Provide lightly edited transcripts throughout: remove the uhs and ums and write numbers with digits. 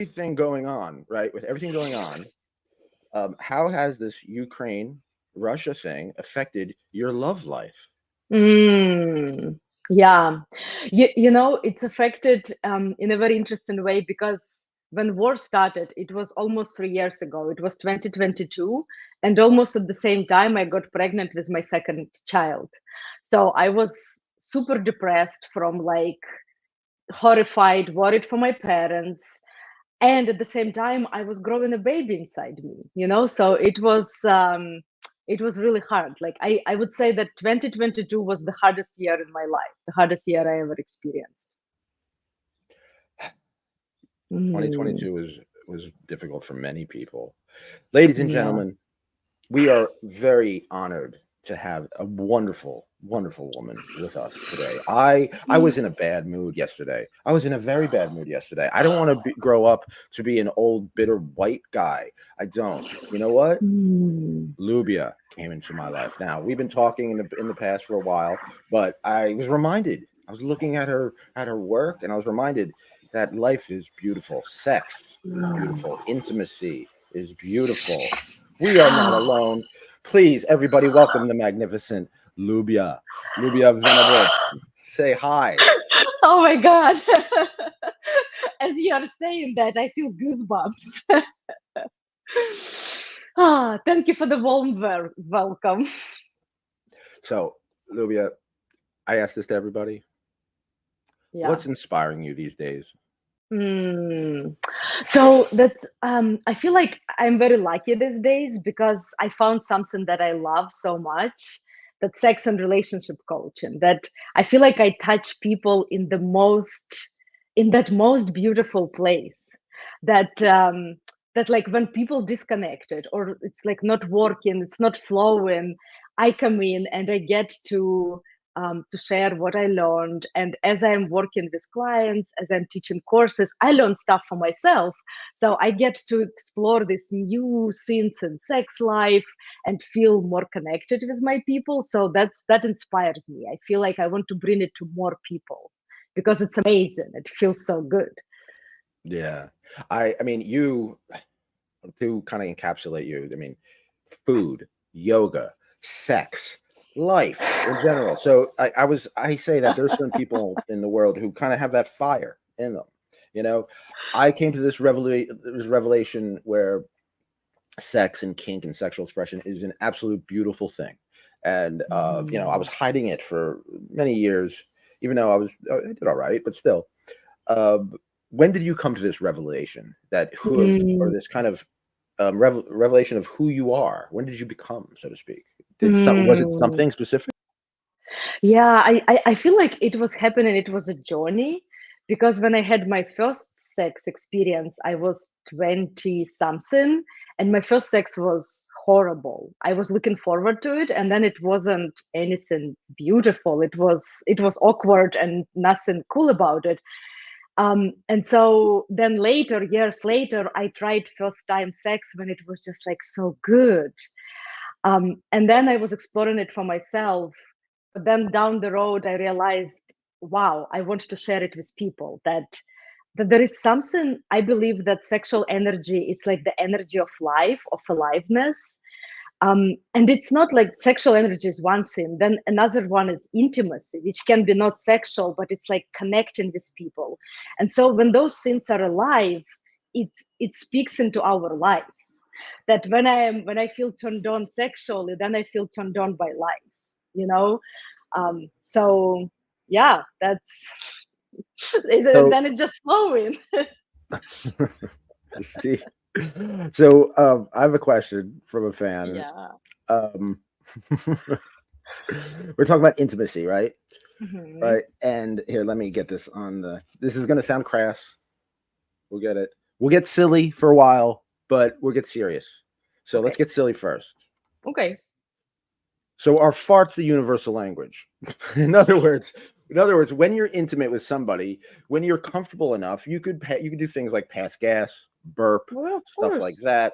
everything going on, right? With everything going on, how has this Ukraine Russia thing affected your love life? Mm, yeah. It's affected in a very interesting way because when war started, it was almost 3 years ago. It was 2022. And almost at the same time, I got pregnant with my second child. So I was super depressed from like horrified, worried for my parents. And at the same time, I was growing a baby inside me. So it was really hard. Like I would say that 2022 was the hardest year in my life, the hardest year I ever experienced. Mm, 2022 was difficult for many people. Ladies and yeah. gentlemen, we are very honored to have a wonderful, wonderful woman with us today. I was in a bad mood yesterday. I was in a very bad mood yesterday. I don't want to grow up to be an old bitter white guy. I don't. You know what? Mm, Lubia came into my life. Now we've been talking in the past for a while, but I was reminded. I was looking at her work, and I was reminded that life is beautiful. Sex is beautiful. Intimacy is beautiful. We are not alone. Please, everybody, welcome the magnificent Lubia. Lubia Venable. Say hi. oh my God. As you are saying that, I feel goosebumps. Thank you for the warm welcome. So, Lubia, I ask this to everybody. Yeah. What's inspiring you these days? Mm. So that's I feel like I'm very lucky these days because I found something that I love so much, that sex and relationship coaching, that I feel like I touch people in that most beautiful place, that that like when people disconnected or it's like not working, it's not flowing, I come in and I get to share what I learned. And as I'm working with clients, as I'm teaching courses, I learn stuff for myself. So I get to explore this new scenes in sex life and feel more connected with my people. So that inspires me. I feel like I want to bring it to more people because it's amazing. It feels so good. Yeah. I mean, you to kind of encapsulate you, I mean, food, yoga, sex, life in general. So I say that there's certain people in the world who kind of have that fire in them. You know, I came to this revelation where sex and kink and sexual expression is an absolute beautiful thing. And I was Mm. hiding it for many years, even though I did all right, but still. Uh, when did you come to this revelation that or Mm. this kind of revelation of who you are? When did you become, so to speak? Was it Mm. something specific? Yeah, I feel like it was happening, it was a journey because when I had my first sex experience, I was 20 something and my first sex was horrible. I was looking forward to it and then it wasn't anything beautiful. It was awkward and nothing cool about it. And so then later, years later, I tried first time sex when it was just like so good. And then I was exploring it for myself. But then down the road, I realized, wow, I want to share it with people. That there is something, I believe that sexual energy, it's like the energy of life, of aliveness. And it's not like sexual energy is one thing. Then another one is intimacy, which can be not sexual, but it's like connecting with people. And so when those things are alive, it speaks into our lives. That when I feel turned on sexually, then I feel turned on by life. You know, so yeah, that's So, then it's just flowing. see, so I have a question from a fan. Yeah. Um, we're talking about intimacy, right? Hmm. Right. And here, let me get this on the. This is going to sound crass. We'll get it. We'll get silly for a while, but we'll get serious. So let's Okay. get silly first. Okay. So are farts the universal language? in other words, in other words, when you're intimate with somebody, when you're comfortable enough, you could do things like pass gas, burp, Well, of stuff like course. that.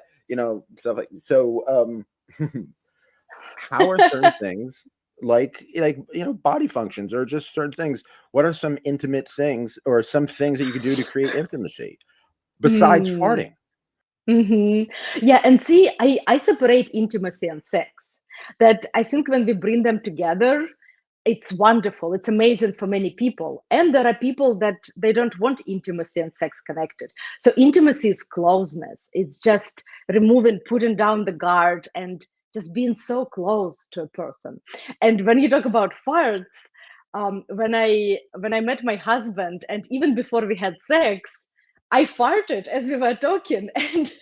Stuff like so. How are certain things like body functions or just certain things? What are some intimate things or some things that you could do to create intimacy? besides Mm. farting? Yeah, and see, I separate intimacy and sex. That I think when we bring them together, it's wonderful. It's amazing for many people. And there are people that they don't want intimacy and sex connected. So intimacy is closeness. It's just removing, putting down the guard and just being so close to a person. And when you talk about farts, when I met my husband, and even before we had sex, I farted as we were talking, and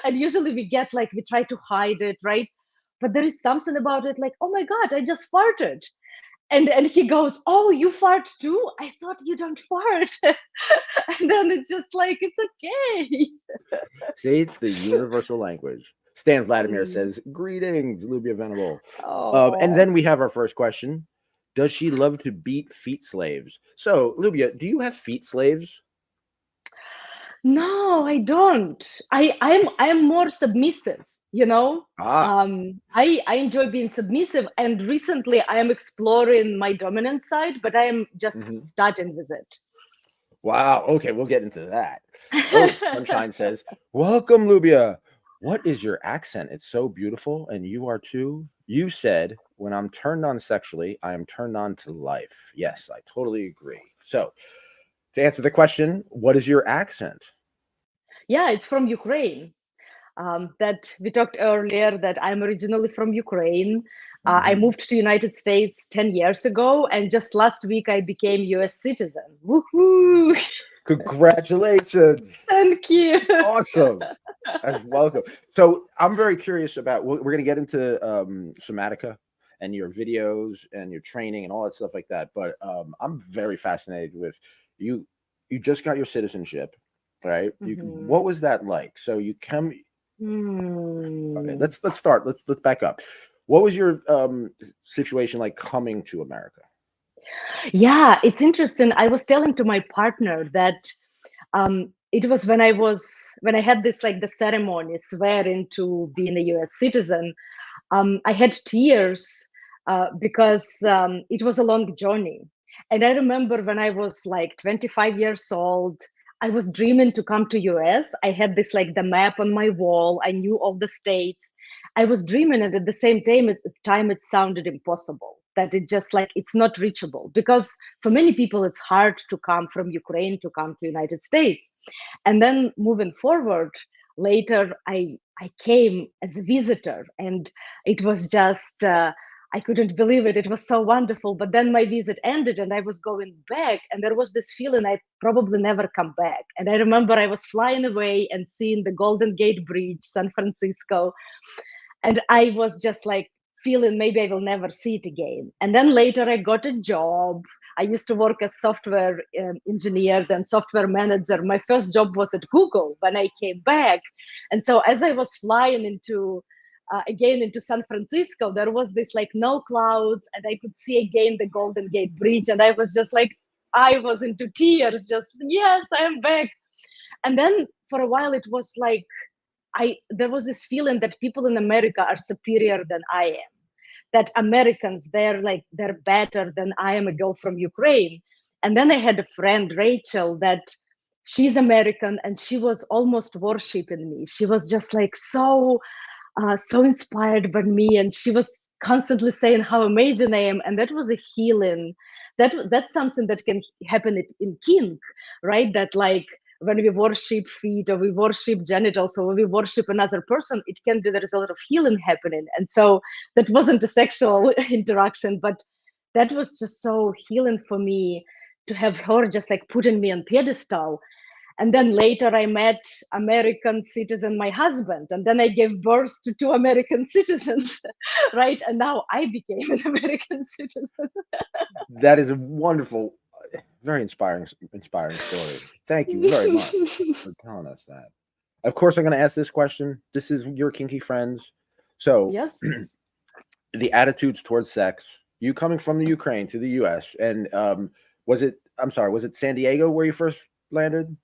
and usually we get like we try to hide it, right? But there is something about it, like, oh my god, I just farted, and he goes, oh, you fart too? I thought you don't fart, and then it's just like it's okay. See, it's the universal language. Stan Vladimir Mm. says, "Greetings, Lyuba Venable." And Oh then we have our first question: does she love to beat feet slaves? So, Lyuba, do you have feet slaves? no, I don't. I'm more submissive, you know. Ah, I enjoy being submissive, and recently I am exploring my dominant side, but I am just mhm. starting with it. Wow. Okay, we'll get into that. Oh, Sunshine says, "Welcome, Lubia. What is your accent? It's so beautiful, and you are too. You said, when I'm turned on sexually, I am turned on to life. Yes, I totally agree. So, to answer the question, what is your accent? Yeah, it's from Ukraine. That we talked earlier that I'm originally from Ukraine. I Mhm. moved to United States 10 years ago, and just last week I became US citizen. Woohoo! Congratulations. Thank you. Awesome. Welcome. So, I'm very curious about, we're going to get into Somatica and your videos and your training and all that stuff like that. But I'm very fascinated with you. You just got your citizenship, right? What Mhm. was that like? So you come. Okay, Hmm. let's start. Let's back up. What was your situation like coming to America? Yeah, it's interesting. I was telling to my partner that it was when I had this like the ceremony swearing to being a US citizen. I had tears because it was a long journey. And I remember when I was like 25 years old, I was dreaming to come to US. I had this like the map on my wall. I knew all the states. I was dreaming, and at the same time it sounded impossible. That it just like it's not reachable because for many people it's hard to come from Ukraine to come to United States. And then moving forward, later I came as a visitor, and it was just I couldn't believe it. It was so wonderful. But then my visit ended and I was going back, and there was this feeling I probably never come back. And I remember I was flying away and seeing the Golden Gate Bridge, San Francisco, and I was just like feeling maybe I will never see it again. And then later I got a job. I used to work as software engineer, then software manager. My first job was at Google when I came back. And so as I was flying into again into San Francisco, there was this like no clouds, and I could see again the Golden Gate Bridge, and I was just like, I was into tears, just yes, I am back. And then for a while it was like I there was this feeling that people in America are superior than I am. That Americans, they're better than I am, a girl from Ukraine. And then I had a friend, Rachel, that she's American, and she was almost worshiping me. She was just like so inspired by me, and she was constantly saying how amazing I am, and that was a healing. That's something that can happen in kink, right? That like when we worship feet or we worship genitals or we worship another person, it can be there's a lot of healing happening. And so that wasn't a sexual interaction, but that was just so healing for me to have her just like putting me on pedestal. And then later I met American citizen, my husband, and then I gave birth to two American citizens, right? And now I became an American citizen. That is a wonderful, very inspiring story. Thank you very much for telling us that. Of course, I'm going to ask this question. This is your kinky friends. So, Yes. the attitudes towards sex. You coming from the Ukraine to the U.S. and was it? I'm sorry. Was it San Diego where you first landed?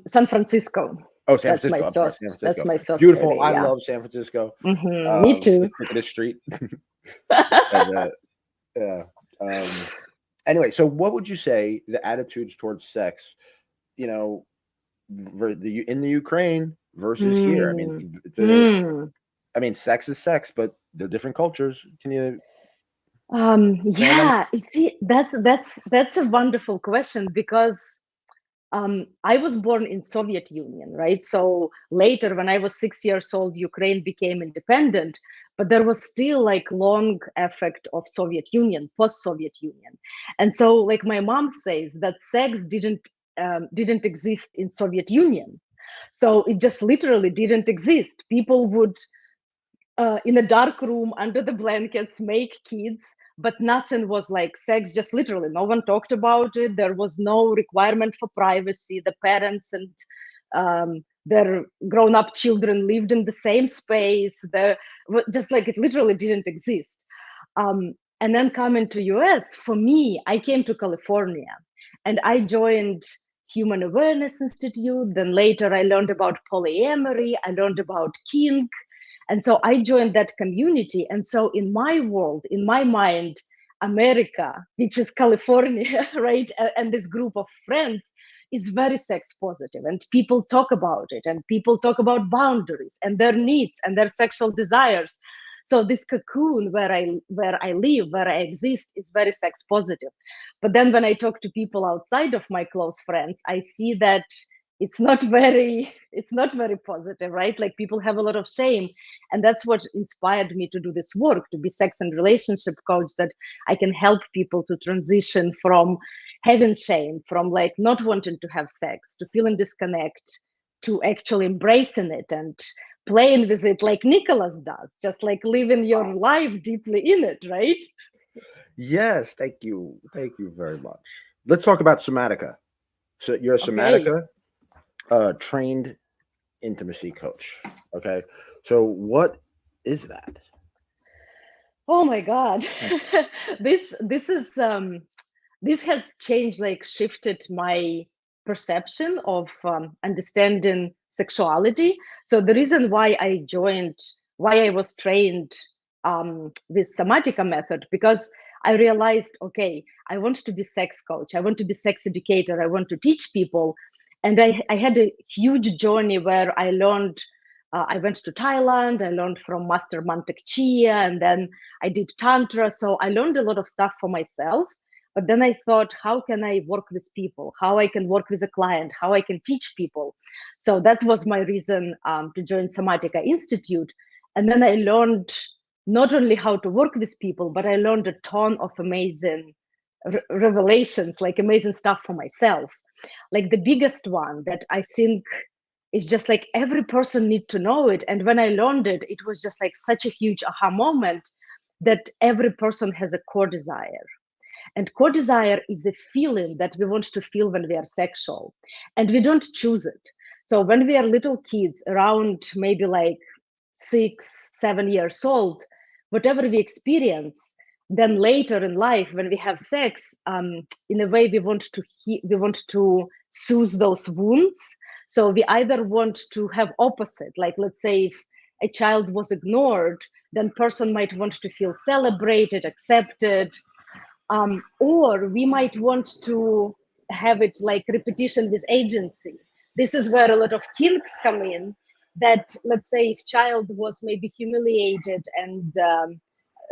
San Francisco. Oh, San That's my Francisco. I'm sorry, San first. That's Francisco. my first Beautiful. rodeo. I Yeah. love San Francisco. Me The too. crookedest street. And yeah. Anyway, so what would you say the attitudes towards sex? You know, in the Ukraine versus here. I mean, Hmm. it's Hmm. I mean, sex is sex, but they're different cultures. Can you expand on that? Yeah, you see, that's a wonderful question because I was born in Soviet Union, right? So later, when I was 6 years old, Ukraine became independent, but there was still like long effect of Soviet Union, post-Soviet Union, and so like my mom says that sex didn't exist in Soviet Union, so it just literally didn't exist. People would in a dark room under the blankets make kids, but nothing was like sex, just literally no one talked about it. There was no requirement for privacy. The parents and their grown-up children lived in the same space. There just like it literally didn't exist. And then coming to US, for me, I came to California and I joined Human Awareness Institute. Then later I learned about polyamory, I learned about kink, and so I joined that community. And so in my world, in my mind, America, which is California, right, and this group of friends is very sex positive, and people talk about it, and people talk about boundaries and their needs and their sexual desires. So this cocoon where I live, where I exist, is very sex positive. But then when I talk to people outside of my close friends, I see that it's not very positive, right? Like people have a lot of shame, and that's what inspired me to do this work, to be sex and relationship coach, that I can help people to transition from having shame, from like not wanting to have sex, to feeling disconnect, to actually embracing it and playing with it like Nicholas does, just like living your life deeply in it, right? Yes, thank you very much. Let's talk about Somatica. So you're a Okay. Somatica trained intimacy coach. Okay, so what is that? Oh my God. This has changed, like shifted my perception of understanding sexuality. So the reason why I was trained with Somatica method, because I realized, okay, I want to be sex coach, I want to be sex educator, I want to teach people. And I had a huge journey where I learned, I went to Thailand, I learned from Master Mantak Chia, and then I did Tantra. So I learned a lot of stuff for myself. But then I thought, how can I work with people? How I can work with a client? How I can teach people? So that was my reason to join Somatica Institute. And then I learned not only how to work with people, but I learned a ton of amazing revelations, like amazing stuff for myself. Like the biggest one that I think is just like every person need to know it. And when I learned it, it was just like such a huge aha moment that every person has a core desire. And core desire is a feeling that we want to feel when we are sexual, and we don't choose it. So when we are little kids, around maybe like 6, 7 years old, whatever we experience, then later in life, when we have sex, in a way we want to soothe those wounds. So we either want to have opposite, like let's say if a child was ignored, then person might want to feel celebrated, accepted, or we might want to have it like repetition with agency. This is where a lot of kinks come in, that let's say if child was maybe humiliated and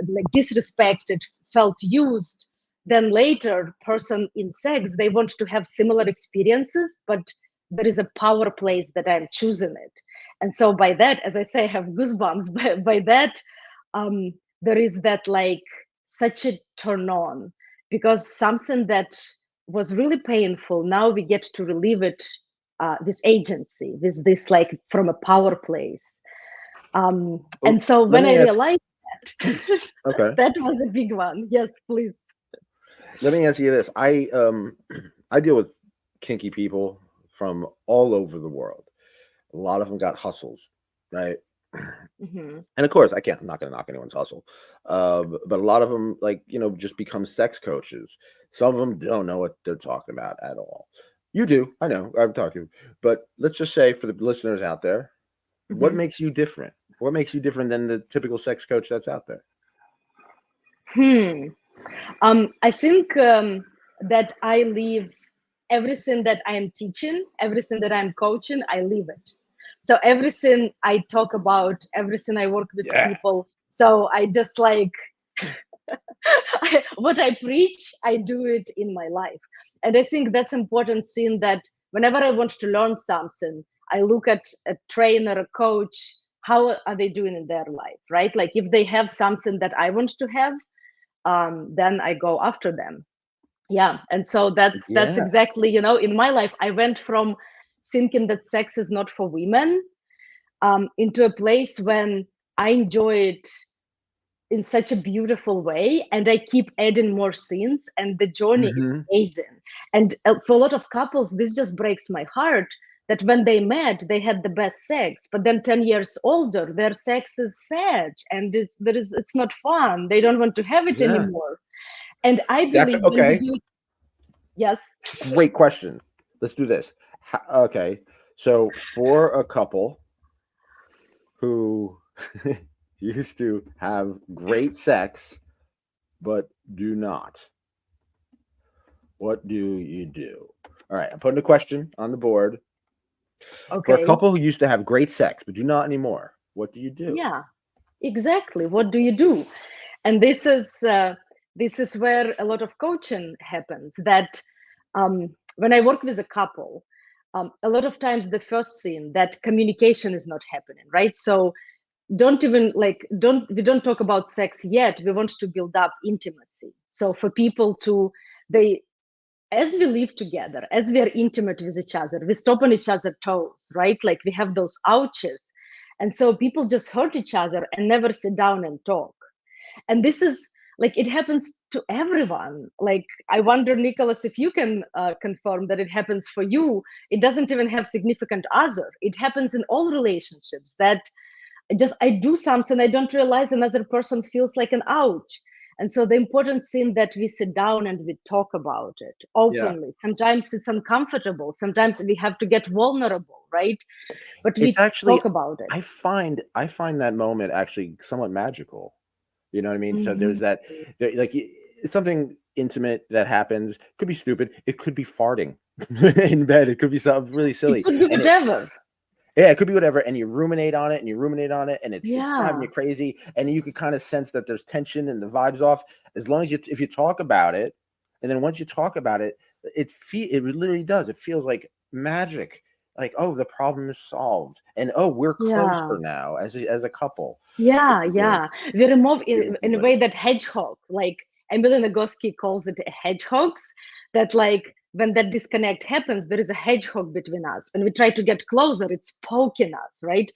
like disrespected, felt used, then later person in sex, they want to have similar experiences, but there is a power place that I'm choosing it. And so by that, as I say, I have goosebumps. By that, there is that like such a turn on, because something that was really painful, now we get to relieve it with agency, with this like from a power place. And Oh, so let when I me ask. realized that, Okay, that was a big one. Yes, please. let me ask you this. I deal with kinky people from all over the world. A lot of them got hustles, right? Hmm. And of course, I'm not going to knock anyone's hustle, but a lot of them, like just become sex coaches. Some of them don't know what they're talking about at all. You do, I know. I've talked to you, but let's just say for the listeners out there, what Hmm. makes you different? What makes you different than the typical sex coach that's out there? I think that I live everything that I am teaching, everything that I'm coaching, I live it. So everything I talk about, everything I work with Yeah. people. So I just like what I preach, I do it in my life. And I think that's important thing, that whenever I want to learn something, I look at a trainer, a coach, how are they doing in their life, right? Like if they have something that I want to have, then I go after them. Yeah. And so that's Yeah. exactly, in my life, I went from thinking that sex is not for women, into a place when I enjoy it in such a beautiful way, and I keep adding more scenes, and the journey is Hmm. amazing. And for a lot of couples, this just breaks my heart, that when they met, they had the best sex, but then 10 years older, their sex is sad, and it's not fun, they don't want to have it Yeah. anymore. And I That's believe when we okay. do it. Yes. Great question. Let's do this. Okay. So for a couple who used to have great sex but do not, what do you do? All right. I'm putting a question on the board. For a Okay. couple who used to have great sex but do not anymore, what do you do? Yeah, exactly. What do you do? And this is where a lot of coaching happens, that when I work with a couple, a lot of times the first thing, that communication is not happening, right? So we don't talk about sex yet, we want to build up intimacy. So for people to, they as we live together, as we are intimate with each other, we stop on each other's toes, right? Like we have those ouches. And so people just hurt each other and never sit down and talk. And this is like, it happens to everyone. Like, I wonder, Nicholas, if you can confirm that it happens for you. It doesn't even have significant other. It happens in all relationships, that I do something, I don't realize another person feels like an ouch. And so the important thing, that we sit down and we talk about it Yeah. openly. Sometimes it's uncomfortable, sometimes we have to get vulnerable, right? But It's we actually talk about it. I find that moment actually somewhat magical. You know what I mean? So Mhm. there's that like it's something intimate that happens. Could be stupid. It could be farting in bed. It could be something really It silly. could be And it whatever. yeah, it could be whatever. And you ruminate on it and you ruminate on it and it's driving Yeah, you crazy. And you could kind of sense that there's tension and the vibe's off. As long as if you talk about it, and then once you talk about it, it literally does. It feels like magic. Like, oh, the problem is solved. And oh, we're yeah. closer now as a couple. Yeah, It's a yeah. We remove beautiful in a way. way that hedgehog, like Emily Nagoski calls it hedgehogs, that like when that disconnect happens, there is a hedgehog between us. When we try to get closer, it's poking us, right?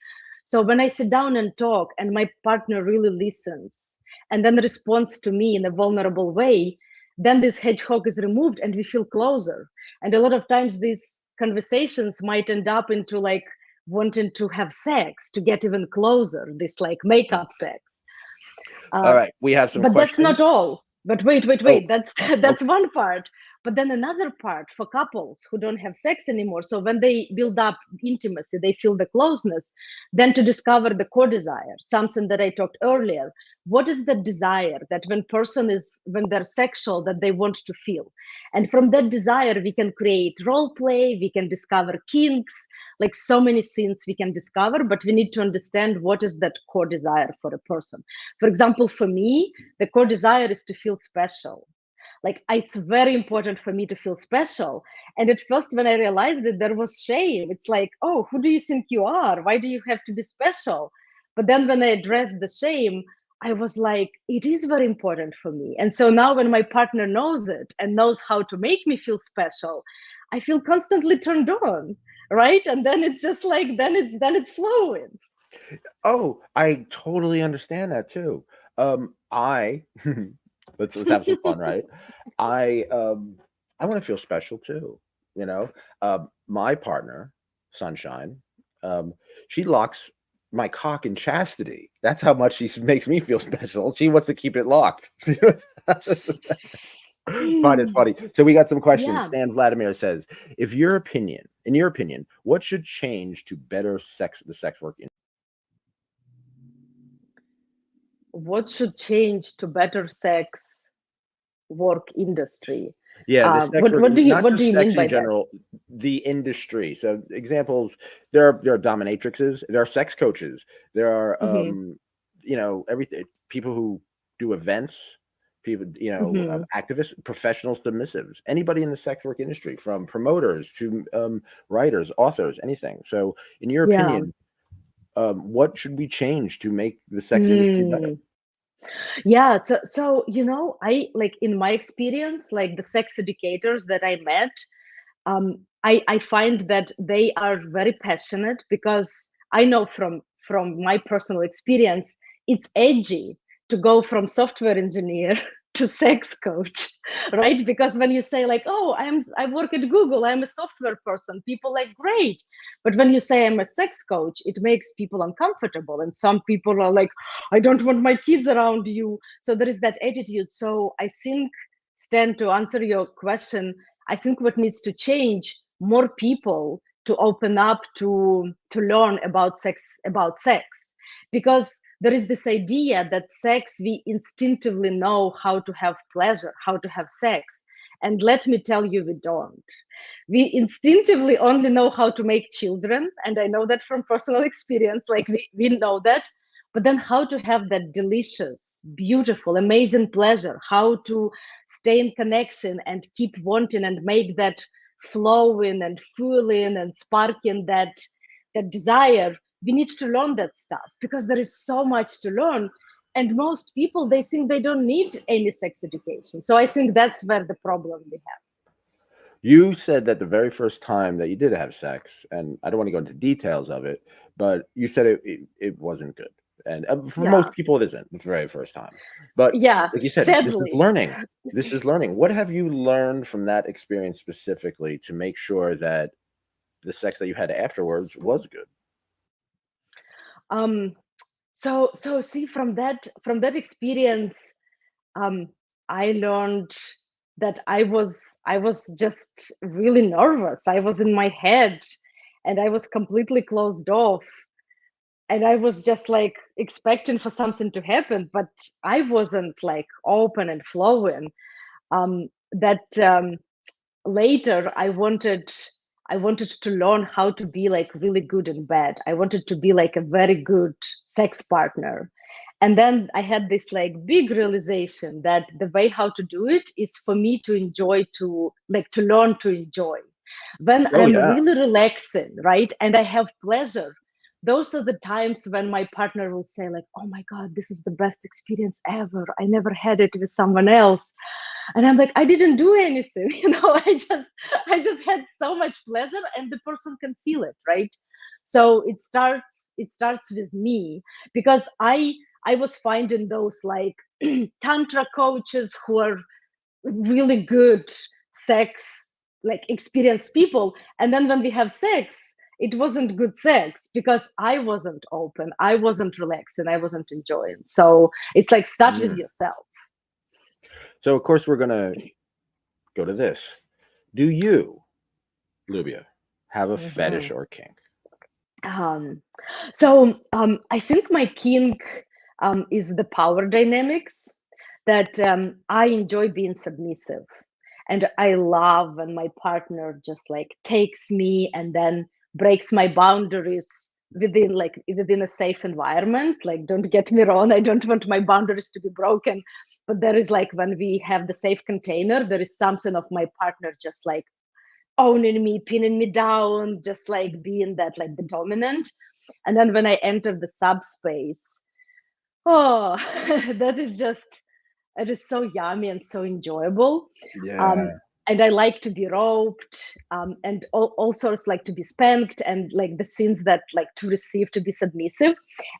So when I sit down and talk and my partner really listens and then responds to me in a vulnerable way, then this hedgehog is removed and we feel closer. And a lot of times these conversations might end up into like wanting to have sex to get even closer, this like makeup sex. All uh, right, we have some but that's not questions. all. But wait, Oh, that's oh, that's one part. But then another part for couples who don't have sex anymore, so when they build up intimacy, they feel the closeness, then to discover the core desire, something that I talked earlier. What is the desire that when they're sexual, that they want to feel? And from that desire we can create role play, we can discover kinks, like so many things we can discover, but we need to understand what is that core desire for a person. For example, for me, the core desire is to feel special. Like, it's very important for me to feel special. And at first, when I realized it, there was shame. It's like, oh, who do you think you are? Why do you have to be special? But then when I addressed the shame, I was like, it is very important for me. And so now when my partner knows it and knows how to make me feel special, I feel constantly turned on, right? And then it's just like, then it's flowing. oh, I totally understand that too. I let's have some fun, right? I um I want to feel special too, you know. My partner, Sunshine, um, she locks my cock in chastity. That's how much makes me feel special. She wants to keep it locked. Find it funny. So we got some questions. Yeah. Stan Vladimir says, in your opinion, what should change to better the sex work? What should change to better sex work industry? Yeah, the sex work, not What do just you mean sex by in that? general, the industry. So examples, there are dominatrixes, there are sex coaches, there are Mm-hmm. everything, people who do events, people, Mm-hmm. activists, professional submissives, anybody in the sex work industry, from promoters to writers, authors, anything. So in your Yeah. opinion, what should we change to make the sex industry better? Hmm. Yeah, so I like in my experience, like the sex educators that I met, I find that they are very passionate because I know from my personal experience, it's edgy to go from software engineer to sex coach, right? Because when you say like, oh, I work at Google, I'm a software person, people like great. But when you say I'm a sex coach, it makes people uncomfortable, and some people are like, I don't want my kids around you. So there is that attitude. So I think, Stan, to answer your question, I think what needs to change, more people to open up to learn about sex, because there is this idea that sex, we instinctively know how to have pleasure, how to have sex, and let me tell you, we don't. We instinctively only know how to make children, and I know that from personal experience, like we know that, but then how to have that delicious, beautiful, amazing pleasure, how to stay in connection and keep wanting and make that flowing and fueling and sparking that desire. We need to learn that stuff because there is so much to learn, and most people, they think they don't need any sex education. So I think that's where the problem we have. You said that the very first time that you did have sex, and I don't want to go into details of it, but you said it wasn't good. And for most Yeah. people, it isn't the very first time. But Yeah, like you said, this is sadly. learning. This is learning. What have you learned from that experience specifically to make sure that the sex that you had afterwards was good? um so see, from that experience, um I learned that I was just really nervous. I was in my head, and I was completely closed off, and I was just like expecting for something to happen, but I wasn't like open and flowing. That Later, I wanted to learn how to be like really good in bed. I wanted to be like a very good sex partner. And then I had this like big realization that the way how to do it is for me to enjoy, to learn to enjoy. When Oh I'm yeah. really relaxing, right? And I have pleasure, those are the times when my partner will say like, oh my God, this is the best experience ever. I never had it with someone else. And I'm like, I didn't do anything. I just had so much pleasure, and the person can feel it, right? So it starts with me, because I was finding those like tantra coaches who are really good sex, like experienced people, and then when we have sex, it wasn't good sex because I wasn't open, I wasn't relaxed, and I wasn't enjoying. So it's like, start with Mm. yourself. So of course we're gonna go to this. Do you, Lubia, have a fetish Mhm. or kink? Um, so I think my kink is the power dynamics, that I enjoy being submissive. And I love when my partner just like takes me and then breaks my boundaries within a safe environment. Like, don't get me wrong, I don't want my boundaries to be broken. But there is like, when we have the safe container, there is something of my partner just like owning me, pinning me down, just like being that like the dominant. And then when I enter the subspace, oh, that is just, it is so yummy and so enjoyable. Um, Yeah. and I like to be roped, and all sorts, like to be spanked, and like the scenes that like to receive, to be submissive.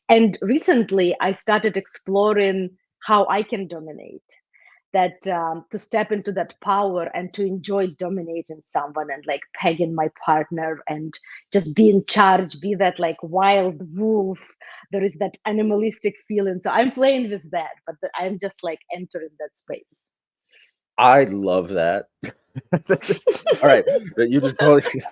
And recently I started exploring how I can dominate, that to step into that power and to enjoy dominating someone and like pegging my partner and just be in charge, be that like wild wolf. There is that animalistic feeling. So I'm playing with that, but I'm just like entering that space. I love that. All right, but you just totally.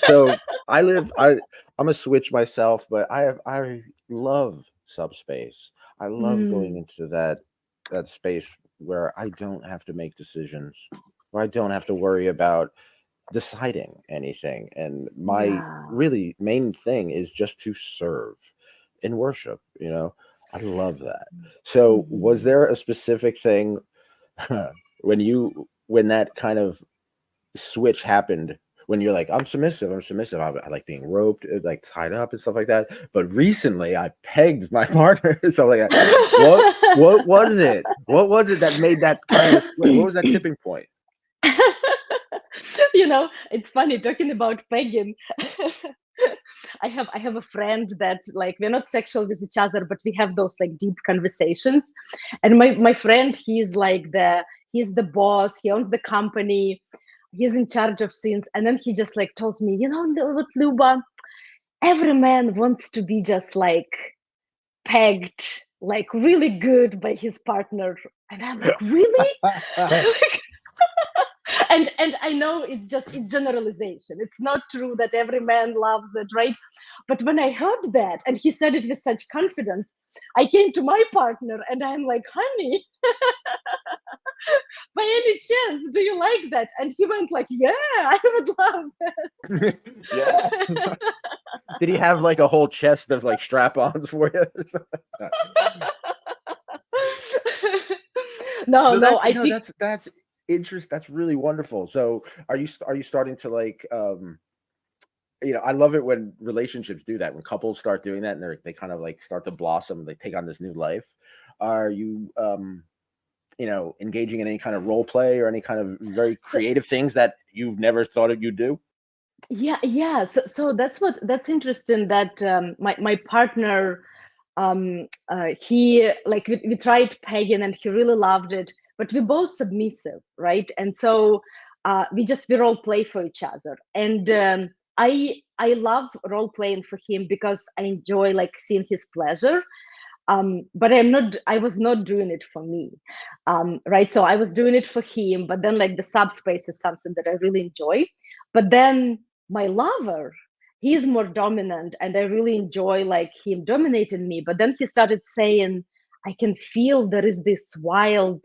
So I'm a switch myself, but I love subspace. I love going Mm, into that space where I don't have to make decisions. where I don't have to worry about deciding anything. And my Yeah. really main thing is just to serve in worship, you know. I love that. So was Mhm. there a specific thing when that kind of switch happened, when you're like, I'm submissive, I like being roped, like tied up and stuff like that, but recently I pegged my partner and stuff like that. What was it? What was it that made that kind of what was that tipping point? It's funny talking about pegging. I have a friend that's like, we're not sexual with each other, but we have those like deep conversations. And my friend, he's the boss, he owns the company, he's in charge of things. And then he just like tells me, what, Luba, every man wants to be just like pegged, like really good by his partner. And I'm like, really? Like, and I know it's generalization. It's not true that every man loves it, right? But when I heard that and he said it with such confidence, I came to my partner and I'm like, honey, by any chance, do you like that? And he went like, yeah, I would love Yeah. that. Did he have like a whole chest of like strap-ons for you? No, No, no, that's I no, think. that's interest. That's really wonderful. So, are you starting to like I love it when relationships do that. When couples start doing that and they kind of like start to blossom, they take on this new life. Are you engaging in any kind of role play or any kind of very So, creative things that you've never thought of you'd do? yeah. So that's interesting that my partner, he like we tried pagan and he really loved it, but we're both submissive, right? And so we role play for each other. And I love role playing for him because I enjoy like seeing his pleasure. But I was not doing it for me. Right, so I was doing it for him, but then like the subspace is something that I really enjoy. But then my lover, he's more dominant and I really enjoy like him dominating me. But then he started saying, I can feel there is this wild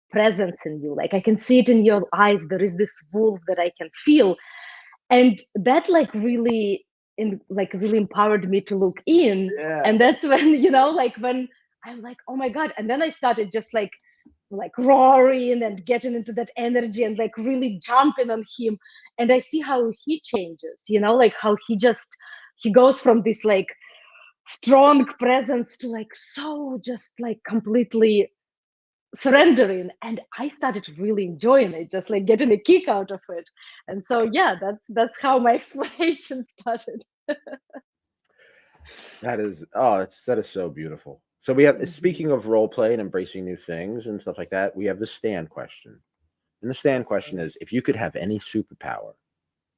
presence in you, like I can see it in your eyes, there is this wolf that I can feel. And that really empowered me to look in. Yeah, And that's when like when I'm like, oh my god. And then I started just like roaring and getting into that energy and like really jumping on him. And I see how he changes, like how he goes from this like strong presence to like so just like completely surrendering. And I started really enjoying it, just like getting a kick out of it. And so yeah, that's how my exploration started. that is that is so beautiful. So we have, Mhm. speaking of role play and embracing new things and stuff like that, we have the stand question. And the stand question is, if you could have any superpower,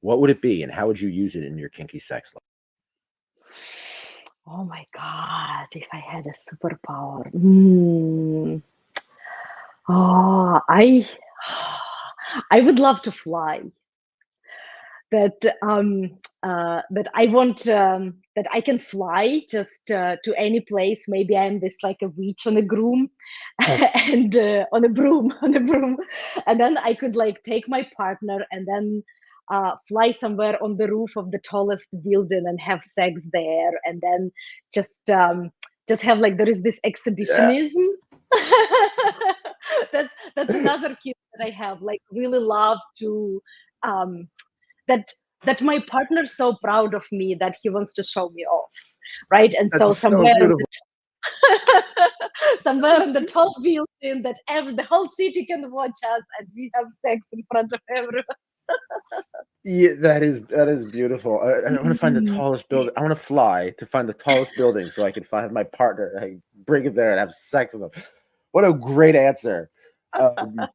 what would it be and how would you use it in your kinky sex life? Oh my god, if I had a superpower. Oh, I would love to fly. That I want, that I can fly just to any place. Maybe I'm this like a witch on a groom, and on a broom, on a broom, and then I could like take my partner and then fly somewhere on the roof of the tallest building and have sex there, and then just have like there is this Yeah, exhibitionism. That's another kid that I have. Like really love to. Um, that that my partner's so proud of me that he wants to show me off, right? And so that's so beautiful. somewhere on the tall building that the whole city can watch us and we have sex in front of everyone. Yeah, that is beautiful. I want to find the Mhm. tallest building. I want to fly to find the tallest building so I can find my partner. I bring him there and have sex with him. What a great answer. Um,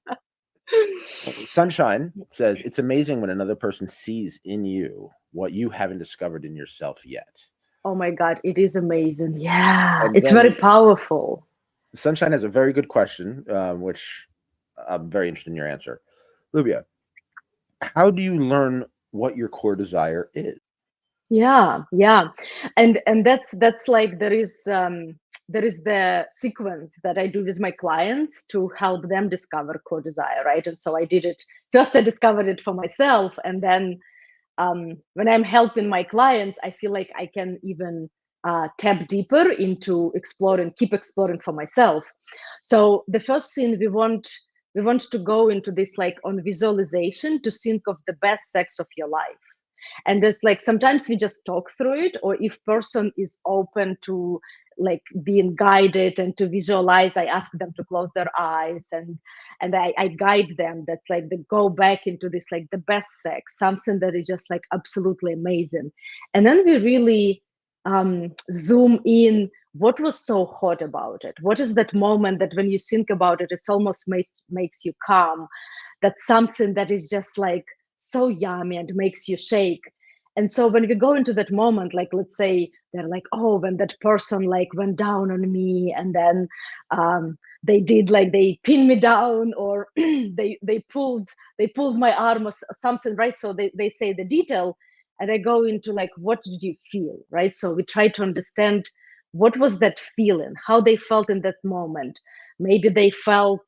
Sunshine says it's amazing when another person sees in you what you haven't discovered in yourself yet. Oh my god, it is amazing. Yeah, And it's very then powerful. Sunshine has a very good question, which I'm very interested in your answer. Lubia, how do you learn what your core desire is? Yeah, and that's like there is the sequence that I do with my clients to help them discover core desire, right? And so I did it first. I discovered it for myself, and then when I'm helping my clients, I feel like I can even tap deeper into exploring, keep exploring for myself. So the first thing we want to go into this like on visualization to think of the best sex of your life. And there's like sometimes we just talk through it, or if person is open to like being guided and to visualize, I ask them to close their eyes, and I guide them. That's like they go back into this like the best sex, something that is just like absolutely amazing. And then we really zoom in, what was so hot about it, what is that moment that when you think about it, it's almost makes you calm, that's something that is just like so yummy and makes you shake. And so when we go into that moment, like let's say they're like, oh, when that person like went down on me, and then they did like they pinned me down, or they pulled my arm or something, right? So they say the detail, and I go into like, what did you feel, right? So we try to understand what was that feeling, how they felt in that moment. Maybe they felt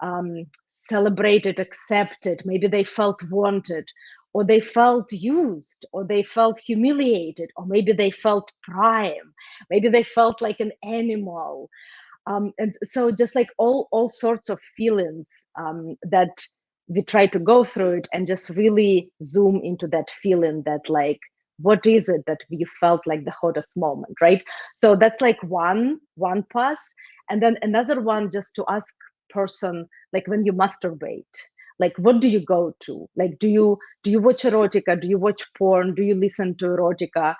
um, celebrated, accepted. Maybe they felt wanted, or they felt used, or they felt humiliated, or maybe they felt prime. Maybe they felt like an animal. And so just like all sorts of feelings that we try to go through it and just really zoom into that feeling, that like what is it that you felt like the hottest moment, right? So that's like one pass. And then another one, just to ask person, like when you masturbate, like what do you go to, like do you watch erotica, do you watch porn, do you listen to erotica,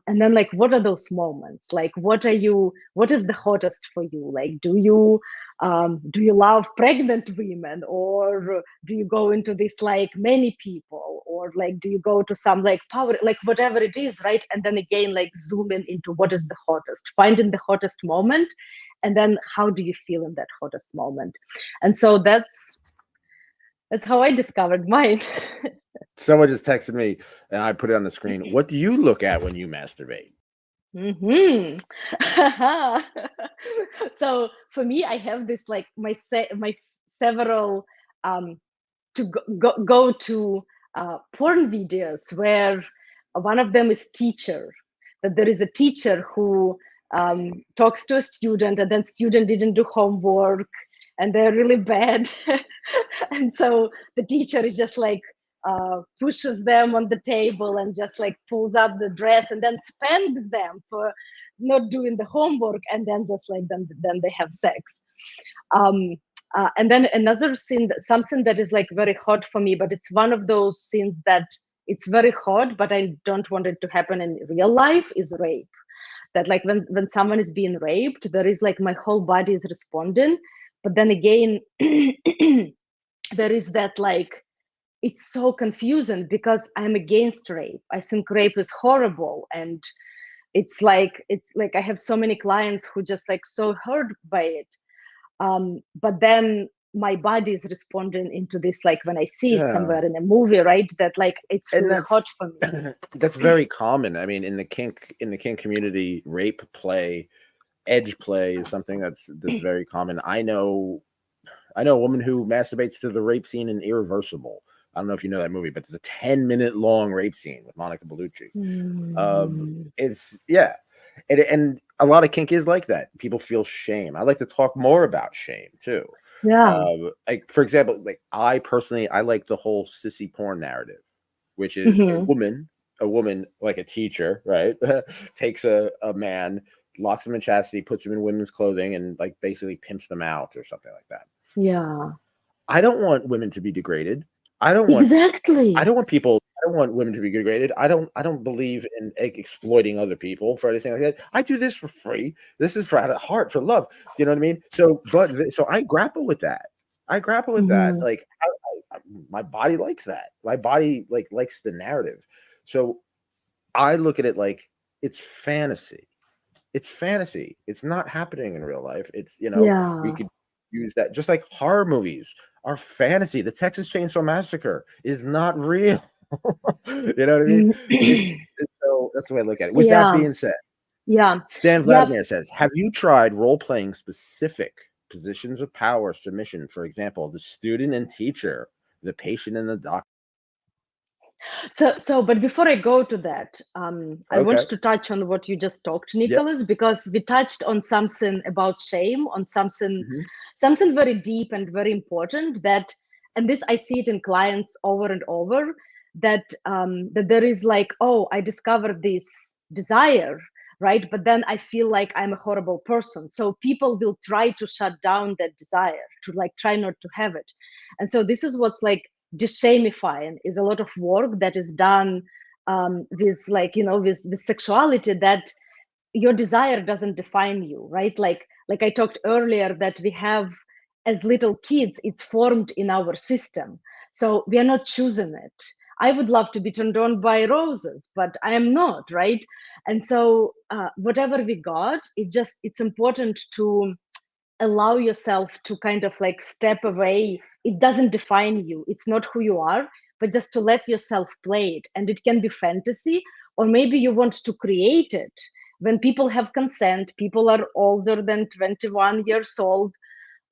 and then like what are those moments, like what is the hottest for you, like do you love pregnant women, or do you go into this like many people, or like do you go to some like power, like whatever it is, right? And then again like zoom in into what is the hottest, finding the hottest moment, and then how do you feel in that hottest moment. And so that's how I discovered mine. Someone just texted me, and I put it on the screen. What do you look at when you masturbate? Hmm. So for me, I have this like my several um, to go to porn videos where one of them is teacher. That there is a teacher who talks to a student, and then student didn't do homework, and they're really bad, and so the teacher is just like pushes them on the table and just like pulls up the dress and then spanks them for not doing the homework, and then just like then they have sex. um, and then another scene, something that is like very hot for me, but it's one of those scenes that it's very hot, but I don't want it to happen in real life, is rape. That like when someone is being raped, there is like my whole body is responding, but then again, there is that like it's so confusing because I'm against rape. I think rape is horrible, and it's like I have so many clients who just like so hurt by it, but then my body is responding into this, like when I see it Yeah, somewhere in a movie, right, that like it's and really hot that's for me. that's very common. I mean, in the kink community, rape play, edge play is something that's very common. I know a woman who masturbates to the rape scene in Irreversible. I don't know if you know that movie, but it's a 10-minute long rape scene with Monica Bellucci. Mm, It's yeah, and a lot of kink is like that. People feel shame. I like to talk more about shame too. yeah. Like for example, like I personally I like the whole sissy porn narrative, which is Hmm. a woman like a teacher, right? Takes a man, locks him in chastity, puts him in women's clothing, and like basically pimps them out or something like that. Yeah, I don't want women to be degraded. I don't want I exactly. don't want people. I don't want women to be degraded. I don't believe in exploiting other people for anything like that. I do this for free. This is for out of heart, for love. You know what I mean? So, so I grapple with that. I grapple with that. Hmm. Like my body likes that. My body like likes the narrative. So I look at it like it's fantasy. It's fantasy. It's not happening in real life. We Yeah. could use that just like horror movies are fantasy. The Texas Chainsaw Massacre is not real. You know what I mean? So that's the way I look at it. With that Yeah, being said, yeah, Stan yeah. Vladimir says, have you tried role playing specific positions of power submission? For example, the student and teacher, the patient and the doctor. But before I go to that, I want Okay. to touch on what you just talked, Yep. Nicholas, because we touched on something about shame, on Hmm. something very deep and very important. That, and this I see it in clients over and over. That there is like, oh, I discovered this desire, right? But then I feel like I'm a horrible person. So people will try to shut down that desire, to like try not to have it. And so this is what's like dishamifying is a lot of work that is done with like with sexuality, that your desire doesn't define you, right? Like I talked earlier, that we have, as little kids, it's formed in our system, so we are not choosing it. I would love to be turned on by roses, but I am not, right? And so whatever we got, it's important to allow yourself to kind of like step away. It doesn't define you, it's not who you are, but just to let yourself play it. And it can be fantasy, or maybe you want to create it. When people have consent, people are older than 21 years old,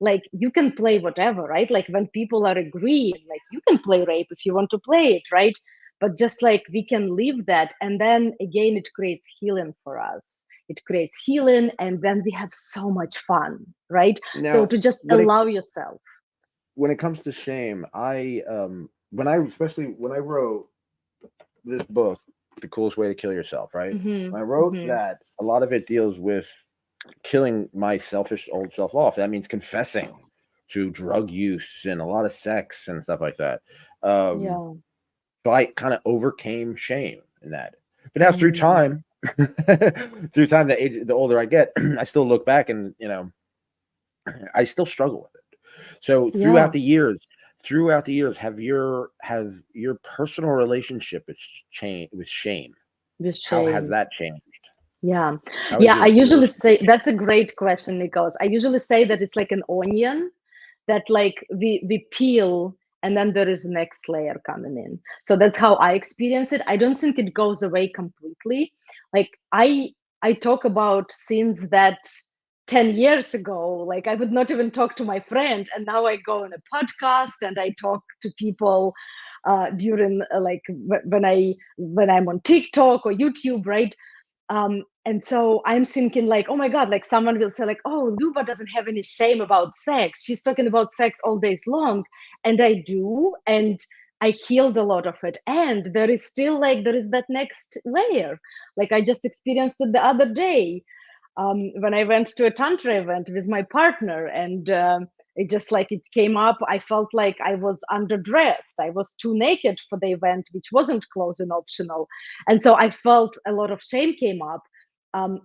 like you can play whatever, right? Like when people are agreeing, like you can play rape if you want to play it, right? But just like we can leave that, and then again it creates healing for us. It creates healing, and then we have so much fun, right? So Now, to just when it allow yourself. when it comes to shame, when I especially when I wrote this book, The Coolest Way to Kill Yourself, right? Hmm. When I wrote Hmm. that, a lot of it deals with killing my selfish old self off. That means confessing to drug use and a lot of sex and stuff like that. Um, Yeah. so I kind of overcame shame in that. But now through Mm. time, through time, the older I get, I still look back and I still struggle with it. So Yeah. throughout the years, have your personal relationship with shame? With How has shame. that changed? Yeah. How has Yeah, I your usually relationship say, changed? that's a great question, Nicholas. I usually say that it's like an onion, that like we peel, and then there is next layer coming in. So that's how I experience it. I don't think it goes away completely. Like I talk about scenes that 10 years ago, like I would not even talk to my friend, and now I go on a podcast and I talk to people during like when I'm on TikTok or YouTube, right? And so I'm thinking like, oh my God, like someone will say like, oh, Luba doesn't have any shame about sex. She's talking about sex all days long. And I do. And I healed a lot of it. And there is still like, there is that next layer. Like I just experienced it the other day, when I went to a tantra event with my partner, and it just like it came up. I felt like I was underdressed. I was too naked for the event, which wasn't clothing optional, and so I felt a lot of shame came up.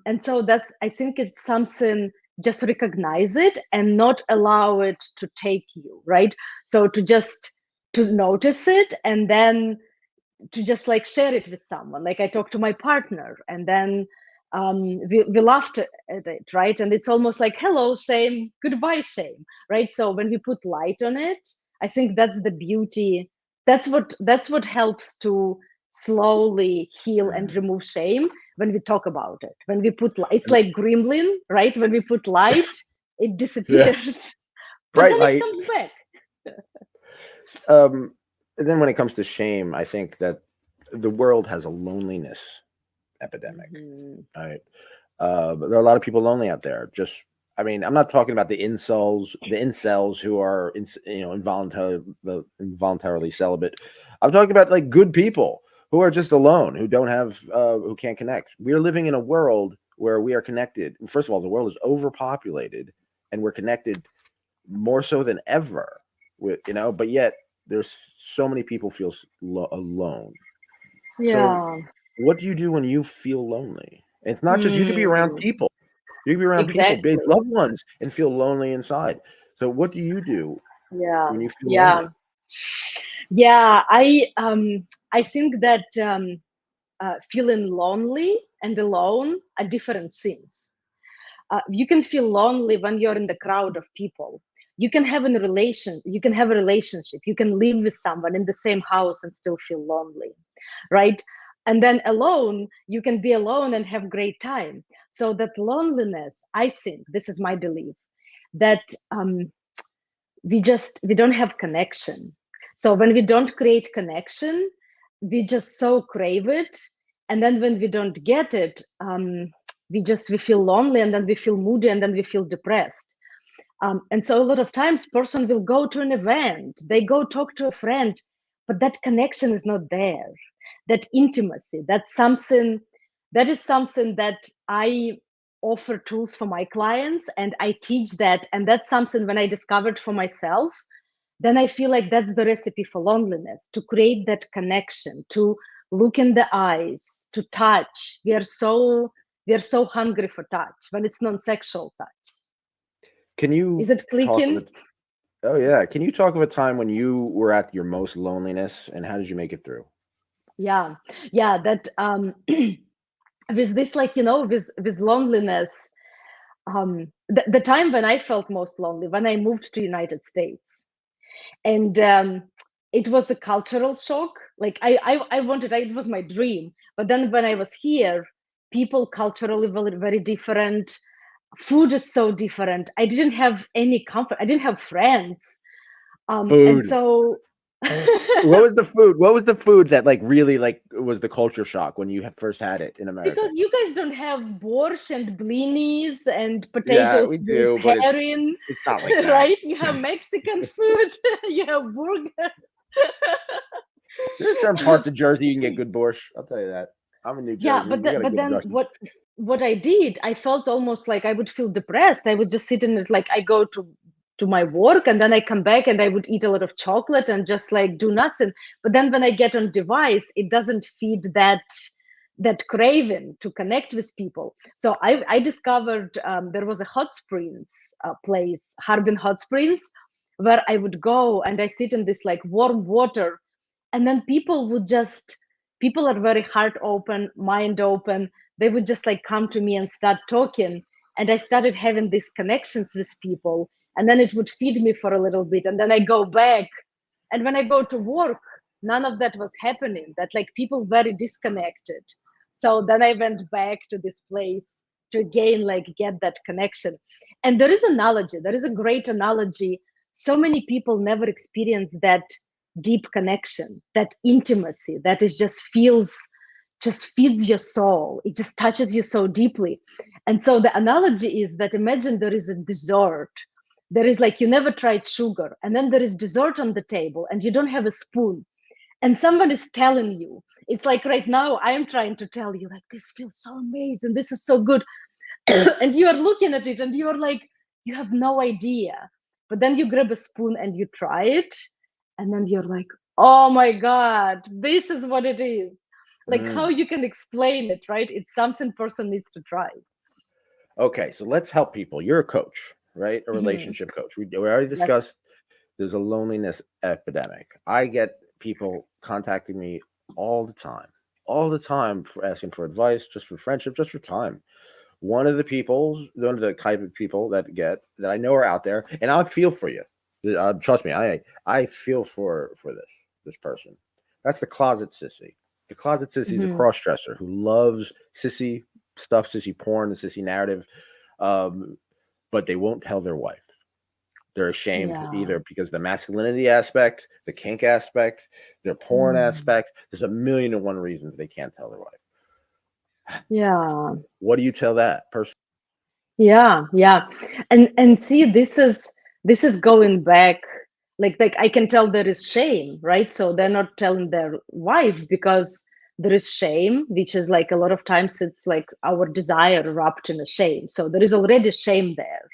And so that's, I think it's something. Just recognize it and not allow it to take you, right? So to notice it, and then to just like share it with someone. Like I talked to my partner, and then we laughed at it, right? And it's almost like hello shame, goodbye shame, right? So when we put light on it, I think that's the beauty. That's what helps to slowly heal and Mhm. remove shame. When we talk about it, when we put light, it's And like gremlin, right? When we put light, it yeah, disappears, but bright then it light. comes back. Um, and then when it comes to shame, I think that the world has a loneliness epidemic. Mhm. Right? But there are a lot of people lonely out there. Just, I mean, I'm not talking about the incels who are, involuntarily celibate. I'm talking about like good people who are just alone, who can't connect. We are living in a world where we are connected. First of all, the world is overpopulated, and we're connected more so than ever. But yet there's so many people feel alone. So Yeah. what do you do when you feel lonely? It's not just you could be around Mm. people. You could be around people, big Exactly. loved ones, and feel lonely inside. So what do you do Yeah. when you feel Yeah. lonely? Yeah. I think that feeling lonely and alone are different things. You can feel lonely when you're in the crowd of people. You can have you can have a relationship, you can live with someone in the same house and still feel lonely, right? And then alone, you can be alone and have great time. So that loneliness, I think, this is my belief, that we don't have connection. So when we don't create connection, we just so crave it, and then when we don't get it, we feel lonely, and then we feel moody, and then we feel depressed. And so a lot of times person will go to an event, they go talk to a friend, but that connection is not there. That intimacy, that is something that I offer tools for my clients, and I teach that. And that's something when I discovered for myself, then I feel like that's the recipe for loneliness, to create that connection, to look in the eyes, to touch. We are so hungry for touch when it's non-sexual touch. Can Is you it talk of clicking? it? Oh yeah. Can you talk of a time when you were at your most loneliness and how did you make it through? Yeah, yeah. That with this, like, with loneliness, the time when I felt most lonely, when I moved to United States, and it was a cultural shock. Like I wanted, it was my dream, but then when I was here, people culturally very, very different. Food is so different. I didn't have any comfort. I didn't have friends, and Food. so. What was the food? What was the food that like really like was the culture shock when you first had it in America? Because you guys don't have borscht and blinis and Yeah, potatoes we with do, but herring, it's not like that. right? You have Mexican food, you have burger. There's certain parts of Jersey you can get good borscht. I'll tell you that. I'm in New Yeah, Jersey. but We got a but good then Russian. what I did, I felt almost like I would feel depressed. I would just sit in it, like I go to my work, and then I come back and I would eat a lot of chocolate and just like do nothing. But then when I get on device, it doesn't feed that craving to connect with people. So I discovered there was a hot springs place, Harbin Hot Springs, where I would go and I sit in this like warm water, and then people are very heart open, mind open. They would just like come to me and start talking, and I started having these connections with people, and then it would feed me for a little bit, and then I go back, and when I go to work, none of that was happening. That like people very disconnected. So then I went back to this place to again like get that connection. And there is analogy, there is a great analogy. So many people never experience that deep connection, that intimacy that is just feeds your soul. It just touches you so deeply. And so the analogy is that imagine there is a dessert. There is like you never tried sugar, and then there is dessert on the table, and you don't have a spoon, and someone is telling you. It's like right now I am trying to tell you, like, this feels so amazing, this is so good. And you are looking at it and you are like, you have no idea. But then you grab a spoon and you try it, and then you're like, oh my god, this is what it is. Like, how Mm. you can explain it, right? It's something person needs to try. Okay, so let's help people. You're a coach, right? A Mhm. relationship coach. We already Yes. discussed there's a loneliness epidemic. I get people contacting me all the time for asking for advice, just for friendship, just for time. One of the type of people that I know are out there, and I feel for you. Trust me, I feel for this person. That's the closet sissy. The closet sissy is a Mhm. cross dresser who loves sissy stuff, sissy porn, the sissy narrative, um, but they won't tell their wife. They're ashamed Yeah. either because the masculinity aspect, the kink aspect, their porn Mm. aspect. There's a million and one reasons they can't tell their wife. Yeah. What do you tell that person? Yeah, yeah. And see, this is going back, like I can tell there is shame, right? So they're not telling their wife because there is shame, which is like a lot of times it's like our desire wrapped in a shame. So there is already shame there.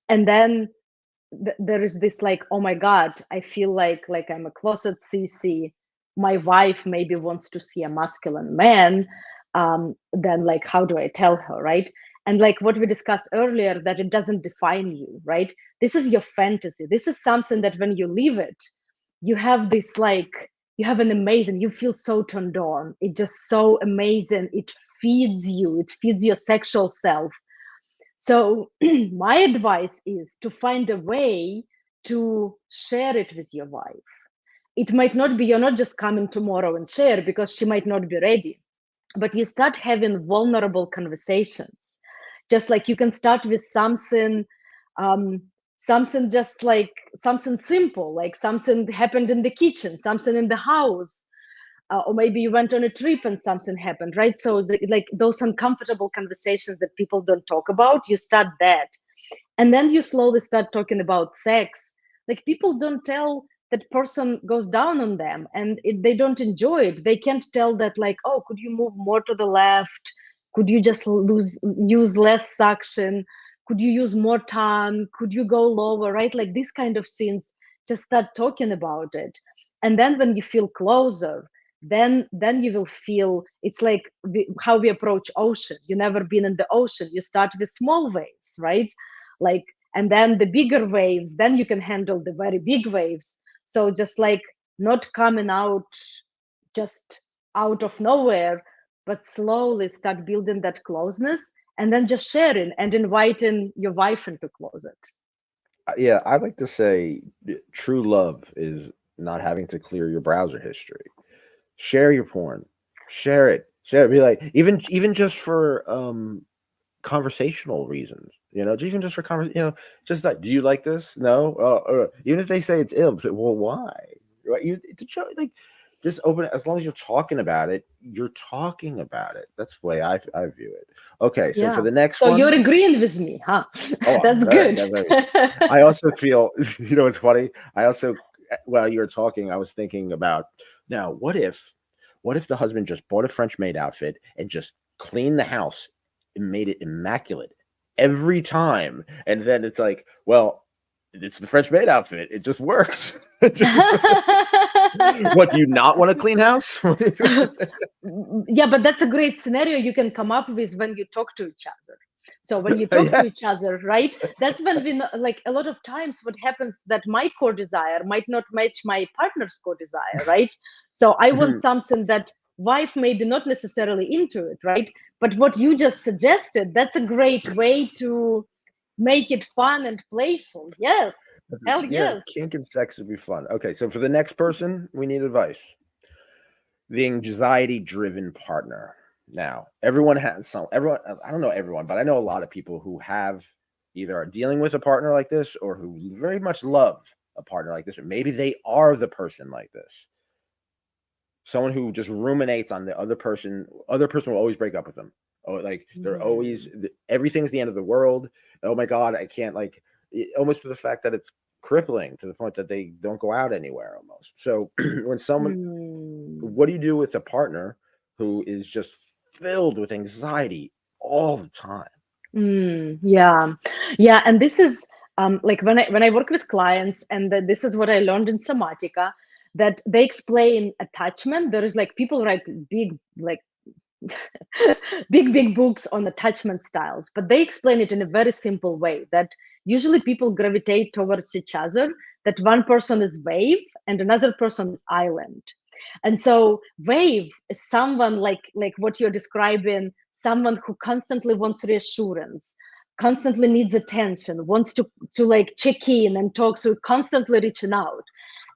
And then there is this like, oh my god, I feel like I'm a closet cc. My wife maybe wants to see a masculine man. Then like, how do I tell her, right? And like what we discussed earlier, that it doesn't define you, right? This is your fantasy. This is something that when you leave it, you have this like, you have an amazing, you feel so turned on. It's just so amazing. It feeds you, it feeds your sexual self. So my advice is to find a way to share it with your wife. It might not be, you're not just coming tomorrow and share because she might not be ready, but you start having vulnerable conversations. Just like you can start with um, something just like something simple, like something happened in the kitchen, something in the house, or maybe you went on a trip and something happened, right? So like those uncomfortable conversations that people don't talk about, you start that, and then you slowly start talking about sex. Like people don't tell that person goes down on them, and they don't enjoy it. They can't tell that, like, oh, could you move more to the left? Could you just use less suction? Could you use more tongue? Could you go lower, right? Like these kind of things, just start talking about it. And then when you feel closer, then you will feel, it's like how we approach ocean. You never been in the ocean, you start with small waves, right? Like, and then the bigger waves, then you can handle the very big waves. So just like not coming out just out of nowhere, but slowly start building that closeness, and then just sharing and inviting your wife into closet. Yeah, I like to say true love is not having to clear your browser history. Share your porn. Share it. Share it. Be like, even just for conversational reasons, even just for just like, do you like this? No. Even if they say it's ill, say, well, why? Right? It's a joke. Like, just open it. As long as you're talking about it, you're talking about it. That's the way I view it. Okay, so for Yeah. the next So you're one, agreeing with me, huh? oh, I'm That's very, good. yeah, very. I also feel, it's funny. I also, while you were talking, I was thinking about, now, what if the husband just bought a French maid outfit and just cleaned the house and made it immaculate every time, and then it's like, well, it's the French maid outfit. It just works. What, do you not want a clean house? Yeah, but that's a great scenario you can come up with when you talk to each other. So when you talk Yeah. to each other, right, that's when we know, like a lot of times what happens that my core desire might not match my partner's core desire, right? So I want something that wife maybe not necessarily into it, right? But what you just suggested, that's a great way to make it fun and playful. Yes, hell Yeah, yes. kink and sex would be fun. Okay, so for the next person, we need advice. The anxiety driven partner. Now, everyone has some, everyone, I don't know everyone, but I know a lot of people who have either are dealing with a partner like this or who very much love a partner like this, or maybe they are the person like this. Someone who just ruminates on the other person will always break up with them. Oh, like they're always, Mhm. everything's the end of the world. Oh my God, I can't, like, almost to the fact that it's crippling to the point that they don't go out anywhere almost. So when someone, Mm. what do you do with a partner who is just filled with anxiety all the time? Yeah, yeah, and this is like when I work with clients, and this is what I learned in Somatica, that they explain attachment. There is like people write big like big books on attachment styles, but they explain it in a very simple way. That usually people gravitate towards each other. That one person is wave and another person is island. And so wave is someone like what you're describing, someone who constantly wants reassurance, constantly needs attention, wants to like check in and talk, so constantly reaching out.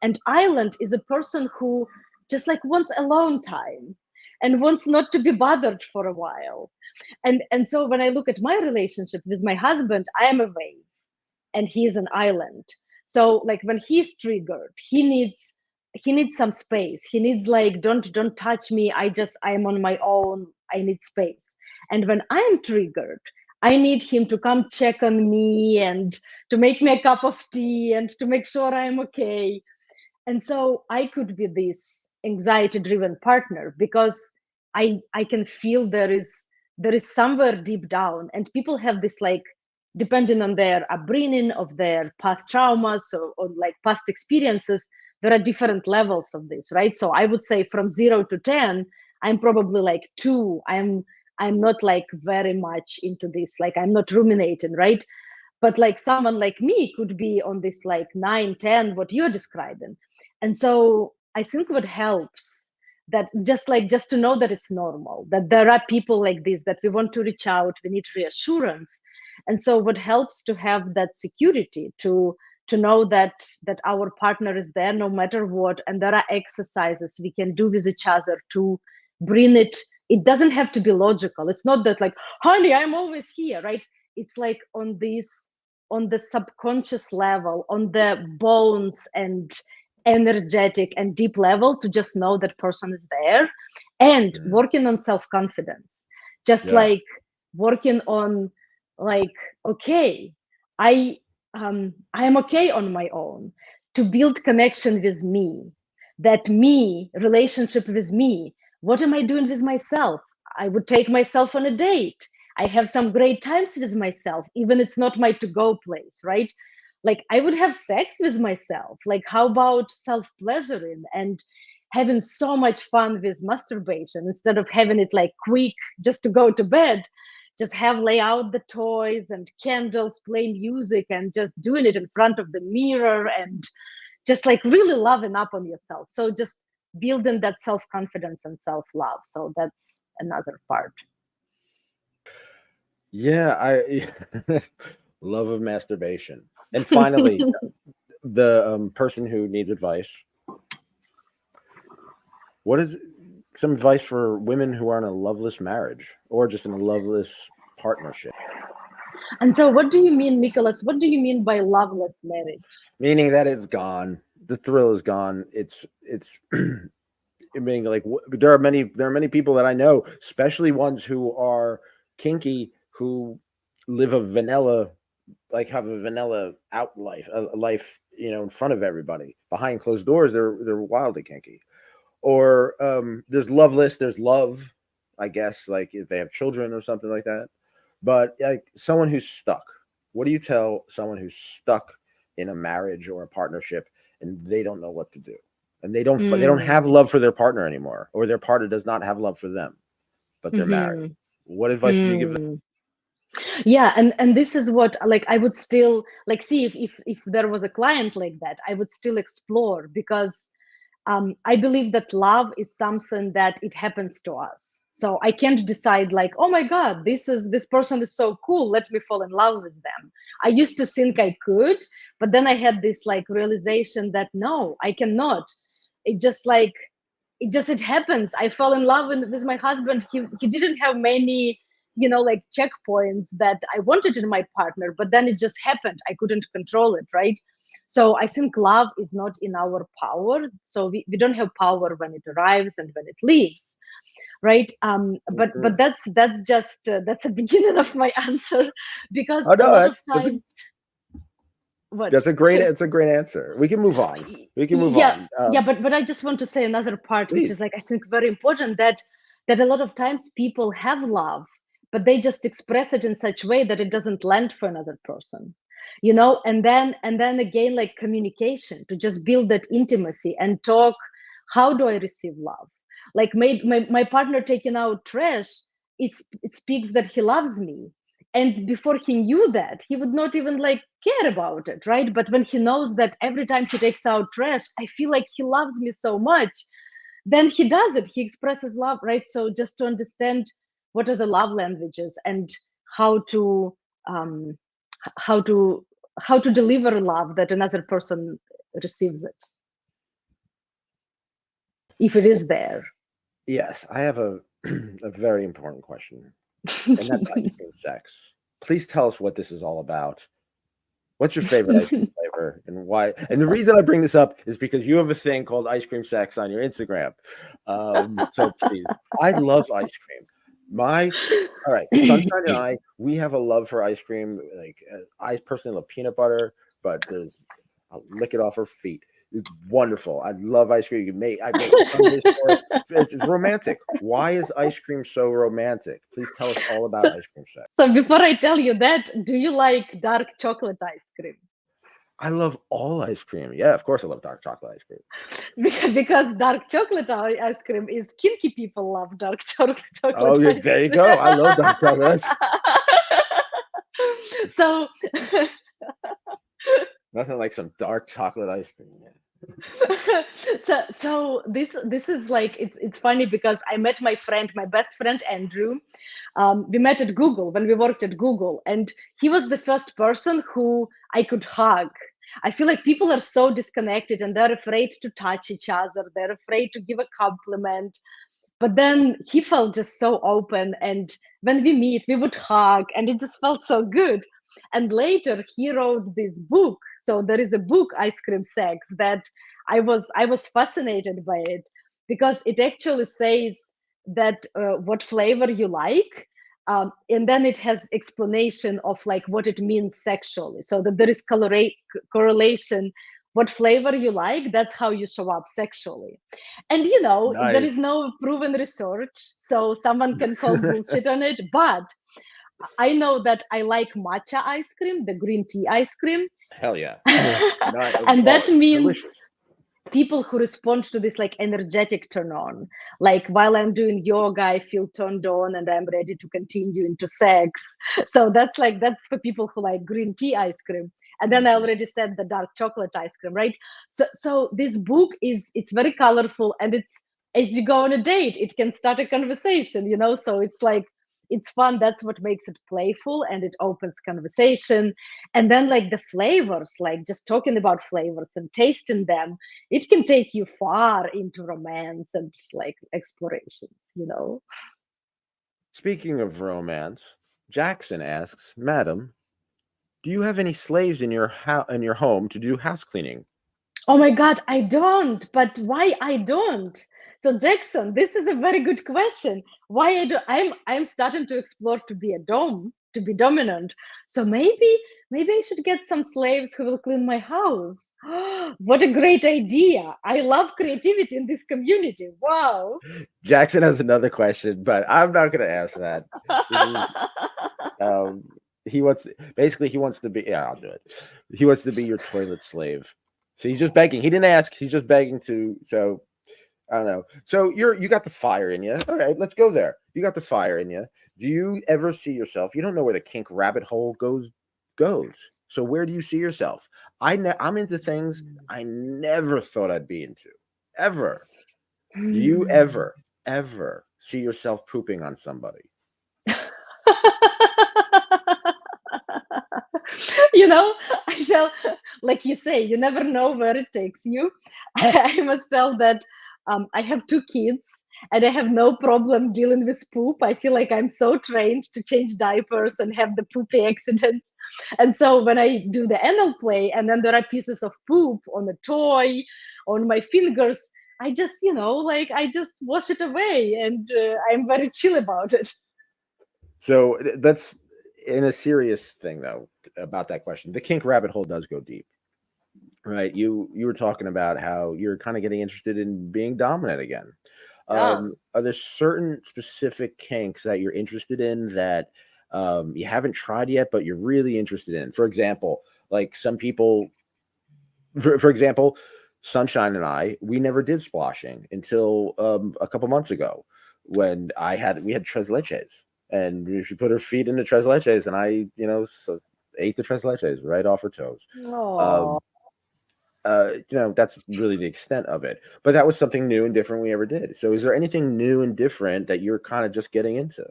And island is a person who just like wants alone time and wants not to be bothered for a while. And so when I look at my relationship with my husband, I am a wave and he is an island. So like when he's triggered, he needs some space. He needs like, don't touch me. I am on my own. I need space. And when I'm triggered, I need him to come check on me and to make me a cup of tea and to make sure I'm okay. And so I could be this anxiety driven partner because I can feel there is somewhere deep down, and people have this like, depending on their upbringing, of their past traumas, or like past experiences, there are different levels of this, right? So I would say from 0 to 10, I'm probably like 2. I'm not like very much into this, like I'm not ruminating, right? But like someone like me could be on this like 9, 10, what you're describing. And so I think what helps, that just to know that it's normal, that there are people like this, that we want to reach out, we need reassurance. And so what helps to have that security, to know that our partner is there no matter what, and there are exercises we can do with each other to bring it. It doesn't have to be logical. It's not that like, honey, I'm always here, right? It's like on the subconscious level, on the bones and energetic and deep level, to just know that person is there, and working on self-confidence, just Yeah. like working on, like, okay, I am okay on my own, to build connection with me, that me relationship with me. What am I doing with myself? I would take myself on a date. I have some great times with myself, even it's not my to go place, right? Like, I would have sex with myself. Like, how about self pleasuring and having so much fun with masturbation, instead of having it like quick just to go to bed? Just have lay out the toys and candles, play music, and just doing it in front of the mirror, and just like really loving up on yourself. So just building that self confidence and self love. So that's another part. Yeah, I love of masturbation. And finally, the person who needs advice. What is some advice for women who are in a loveless marriage or just in a loveless partnership? And so, what do you mean, Nicholas? What do you mean by loveless marriage? Meaning that it's gone. The thrill is gone. It's I mean, like there are many people that I know, especially ones who are kinky, who live a vanilla, like have a vanilla out life, a life, in front of everybody. Behind closed doors, they're wildly kinky. Or there's loveless, there's love, I guess, like if they have children or something like that. But like someone who's stuck, what do you tell someone who's stuck in a marriage or a partnership and they don't know what to do? And they don't have Mm. love for their partner anymore, or their partner does not have love for them, but they're married. Mm-hmm. What advice do you give them? Mm. Yeah, and this is what, like, I would still like see if there was a client like that, I would still explore, because I believe that love is something that it happens to us. So I can't decide like, oh my God, this person is so cool, let me fall in love with them. I used to think I could, but then I had this like realization that no, I cannot. It just like it happens. I fell in love with my husband. He didn't have many, like checkpoints that I wanted in my partner, but then it just happened. I couldn't control it, right? So I think love is not in our power. So we don't have power when it arrives and when it leaves, right? But Mhm. that's just that's a beginning of my answer, because Oh a no, lot of that's a times, what? that's a great it's a great answer. We can move on. We can move Yeah, on. yeah, but I just want to say another part, which is Please. like, I think very important, that a lot of times people have love, but they just express it in such way that it doesn't land for another person, and then again, like communication, to just build that intimacy and talk. How do I receive love? Like my partner taking out trash, it speaks that he loves me. And before he knew that, he would not even like care about it, right? But when he knows that every time he takes out trash, I feel like he loves me so much, then he does it. He expresses love, right? So just to understand what are the love languages, and how to um how to how to deliver love that another person receives it, if it is there. Yes, I have a a very important question, and that's ice cream sex. Please tell us what this is all about. What's your favorite ice cream flavor and why? And the reason I bring this up is because you have a thing called ice cream sex on your Instagram. So please, I love ice cream. My All right, Sunshine and I, we have a love for ice cream. Like I personally love peanut butter, but I'll lick it off her feet. It's wonderful. I love ice cream. I make sundaes for it. It's romantic. Why is ice cream so romantic? Please tell us all about So, ice cream sex. so before I tell you that, do you like dark chocolate ice cream? I love all ice cream. Yeah, of course I love dark chocolate ice cream. Because dark chocolate ice cream is kinky people love dark chocolate Oh, yeah, ice there you cream. go. I love dark chocolate ice. So Nothing like some dark chocolate ice cream. Yeah. So this is like it's funny because I met my best friend Andrew. We met at Google when we worked at Google, and he was the first person who I could hug. I feel like people are so disconnected and they're afraid to touch each other. They're afraid to give a compliment. But then he felt just so open, and when we meet, we would hug, and it just felt so good. And later, he wrote this book. So there is a book, Ice Cream Sex, that I was fascinated by it because it actually says that what flavor you like, and then it has explanation of like what it means sexually. So that there is correlation. What flavor you like, that's how you show up sexually. And there is Nice. no proven research, so someone can call bullshit on it. But I know that I like matcha ice cream, the green tea ice cream. Hell yeah. Yeah. Not And oh, that means delicious. people who respond to this like energetic turn on. Like while I'm doing yoga, I feel turned on and I'm ready to continue into sex. So that's for people who like green tea ice cream. And then I Mhm. already said the dark chocolate ice cream, right? So this book it's very colorful, and it's as you go on a date, it can start a conversation. So it's like it's fun. That's what makes it playful, and it opens conversation. And then like the flavors, like just talking about flavors and tasting them, it can take you far into romance and like explorations. Speaking of romance, Jackson asks, Madam, do you have any slaves in your home to do house cleaning? Oh my God, I don't. But why I don't? So Jackson, this is a very good question. Why I do? I'm starting to explore to be a dom, to be dominant. So maybe I should get some slaves who will clean my house. What a great idea! I love creativity in this community. Wow. Jackson has another question, but I'm not going to ask that. This is um he wants to be, yeah, I'll do it. He wants to be your toilet slave. So he's just begging. He didn't ask. He's just begging to. So I don't know. So you got the fire in you. All right, let's go there. You got the fire in you. Do you ever see yourself? You don't know where the kink rabbit hole goes. So where do you see yourself? I'm into things I never thought I'd be into. Ever. Do you Hmm. ever see yourself pooping on somebody? you know, I tell, like you say, you never know where it takes you. I must tell that I have two kids and I have no problem dealing with poop. I feel like I'm so trained to change diapers and have the poopy accidents. And so when I do the anal play and then there are pieces of poop on a toy, on my fingers, I just, like I just wash it away, and I'm very chill about it. So that's in a serious thing though about that question. The kink rabbit hole does go deep, right? You were talking about how you're kind of getting interested in being dominant again. Yeah. Are there certain specific kinks that you're interested in that you haven't tried yet, but you're really interested in? For example, like some people, for example, Sunshine and I, we never did splashing until a couple months ago when we had tres leches, and she put her feet in the tres leches, and I ate the tres leches right off her toes. Oh. Um, that's really the extent of it. But that was something new and different we ever did. So, is there anything new and different that you're kind of just getting into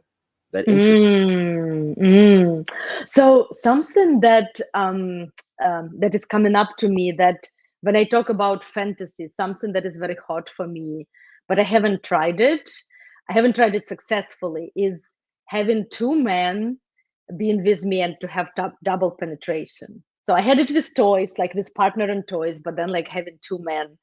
that interests? Mm, mm. So something that is coming up to me, that when I talk about fantasy, something that is very hot for me, but I haven't tried it. I haven't tried it successfully. Is having two men being with me and to have double penetration. So I had it with toys, like this partner and toys, but then like having two men,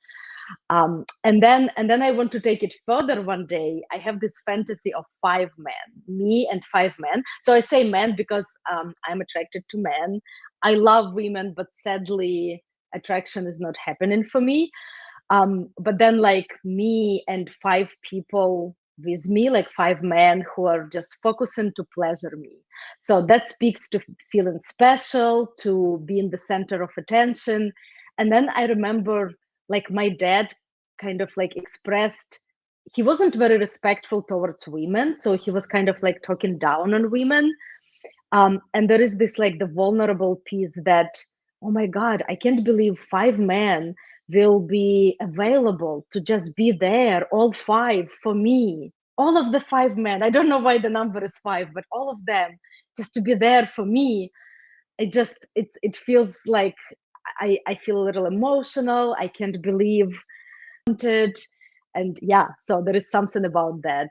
and then I want to take it further. One day I have this fantasy of five men, me and five men. So I say men because I'm attracted to men. I love women, but sadly attraction is not happening for me. But then like me and five people with me, like five men who are just focusing to pleasure me. So that speaks to feeling special, to being the center of attention. And then I remember like my dad kind of like expressed, he wasn't very respectful towards women, so he was kind of like talking down on women. And there is this like the vulnerable piece that, oh my God, I can't believe five men will be available to just be there, all five for me, all of the five men. I don't know why the number is five, but all of them just to be there for me. It feels like I feel a little emotional. I can't believe it. And yeah, so there is something about that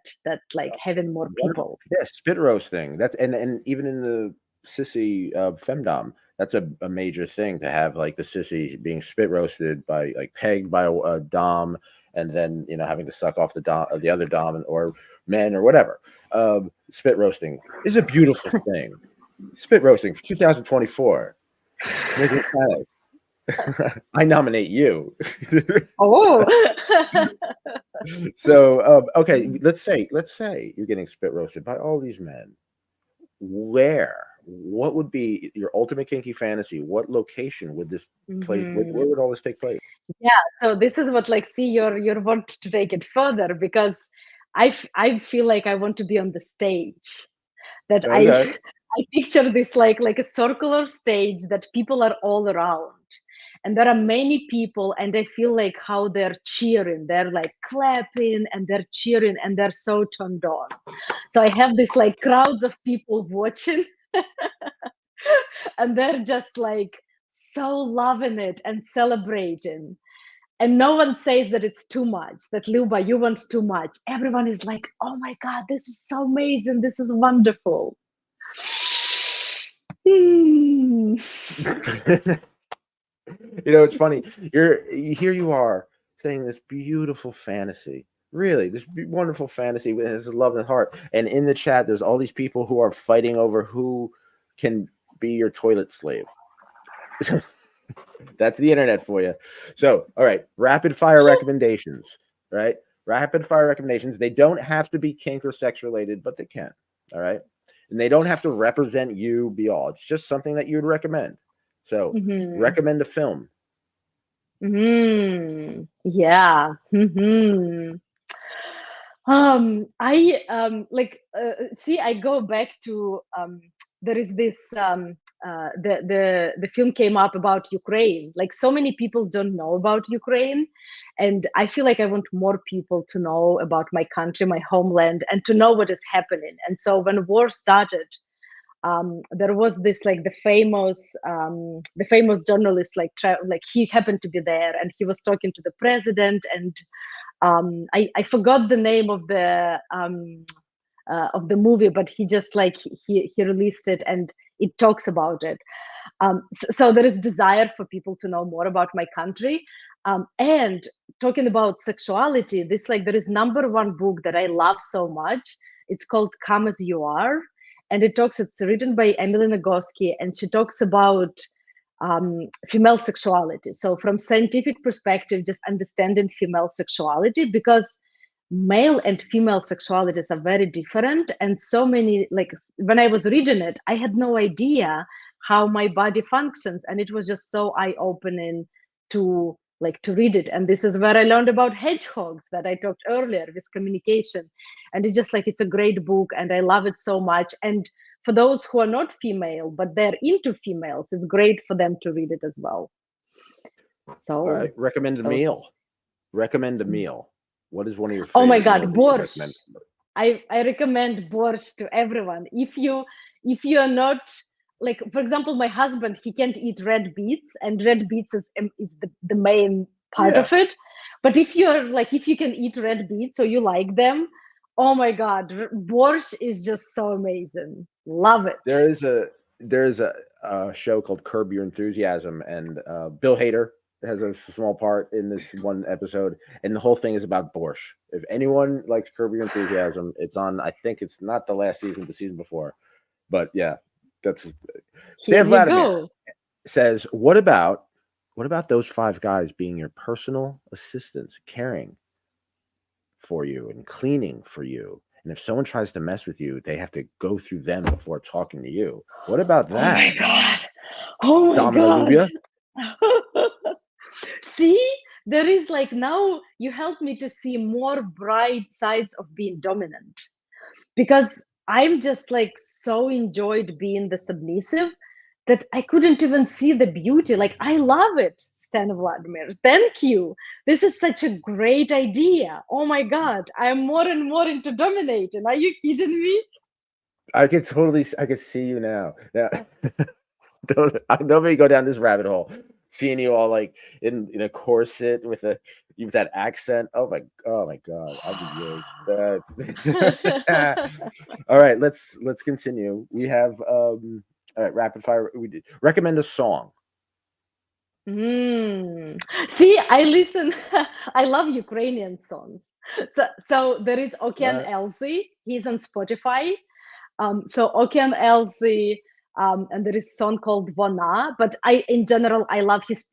like having more Wonderful. people. Yeah, spit roasting. That's and even in the sissy femdom, that's a major thing to have like the sissy being spit roasted by like pegged by a dom, and then having to suck off the dom of the other dom or men or whatever. Spit roasting is a beautiful thing. Spit roasting for 2024. Nicholas Tanek. I nominate you. Oh. So okay, let's say you're getting spit roasted by all these men. What would be your ultimate kinky fantasy? What location would this place? Where would all this take place? Yeah, so this is what like see your want to take it further, because I feel like I want to be on the stage, that Okay. I picture this like a circular stage that people are all around, and there are many people, and I feel like how they're cheering, they're like clapping and they're cheering and they're so turned on. So I have this like crowds of people watching, and they're just like so loving it and celebrating. And no one says that it's too much, that Lyuba, you want too much. Everyone is like, oh my God, this is so amazing. This is wonderful. Hmm. It's funny. Here you are saying this beautiful fantasy. Really, this wonderful fantasy with his love and heart. And in the chat, there's all these people who are fighting over who can be your toilet slave. That's the internet for you. So, all right, rapid fire recommendations, right? Rapid fire recommendations. They don't have to be kink or sex related, but they can. All right. And they don't have to represent you be all. It's just something that you would recommend. So, recommend a film. Yeah. I like see, I go back to there is this the film came up about Ukraine. Like so many people don't know about Ukraine, and I feel like I want more people to know about my country, my homeland, and to know what is happening. And so when war started, there was this like the famous journalist, like he happened to be there, and he was talking to the president, and I forgot the name of the movie, but he just like he released it, and it talks about it. So there is desire for people to know more about my country. And talking about sexuality, this like there is number one book that I love so much. It's called Come As You Are, and it's written by Emily Nagoski, and she talks about female sexuality. So from scientific perspective, just understanding female sexuality, because male and female sexualities are very different. And so many, like when I was reading it, I had no idea how my body functions. And it was just so eye-opening to to read it. And this is where I learned about hedgehogs that I talked earlier with communication. And it's just like it's a great book, and I love it so much. And for those who are not female but they're into females, it's great for them to read it as well. So all right, recommend a meal. Recommend a meal. What is one of your favorite oh my God, meals borscht. I recommend borscht to everyone. If you're not, like, for example, my husband, he can't eat red beets, and red beets is the main part of it. But if you can eat red beets, so you like them, oh my God, borscht is just so amazing. Love it. There's a show called Curb Your Enthusiasm, and Bill Hader has a small part in this one episode, and the whole thing is about borscht. If anyone likes Curb Your Enthusiasm, it's on. I think it's not the last season, the season before, but yeah, that's. Stan Vladimir says, "What about those five guys being your personal assistants, caring for you and cleaning for you? And if someone tries to mess with you, they have to go through them before talking to you. What about that?" Oh my God. Oh my God. See, there is like now you help me to see more bright sides of being dominant, because I'm just like so enjoyed being the submissive that I couldn't even see the beauty. Like I love it understand, Vladimir. Thank you. This is such a great idea. Oh my God, I'm more and more into dominating. Are you kidding me? I could see you now. Now, don't make me go down this rabbit hole. Seeing you all like in a corset with that accent. Oh my God, I'll be yours. All right, let's continue. We have all right, rapid fire. We did recommend a song. See, I listen. I love Ukrainian songs. So there is Okean Right. Elzy. He's on Spotify. So Okean Elzy, and there is a song called Vona. But in general, I love he's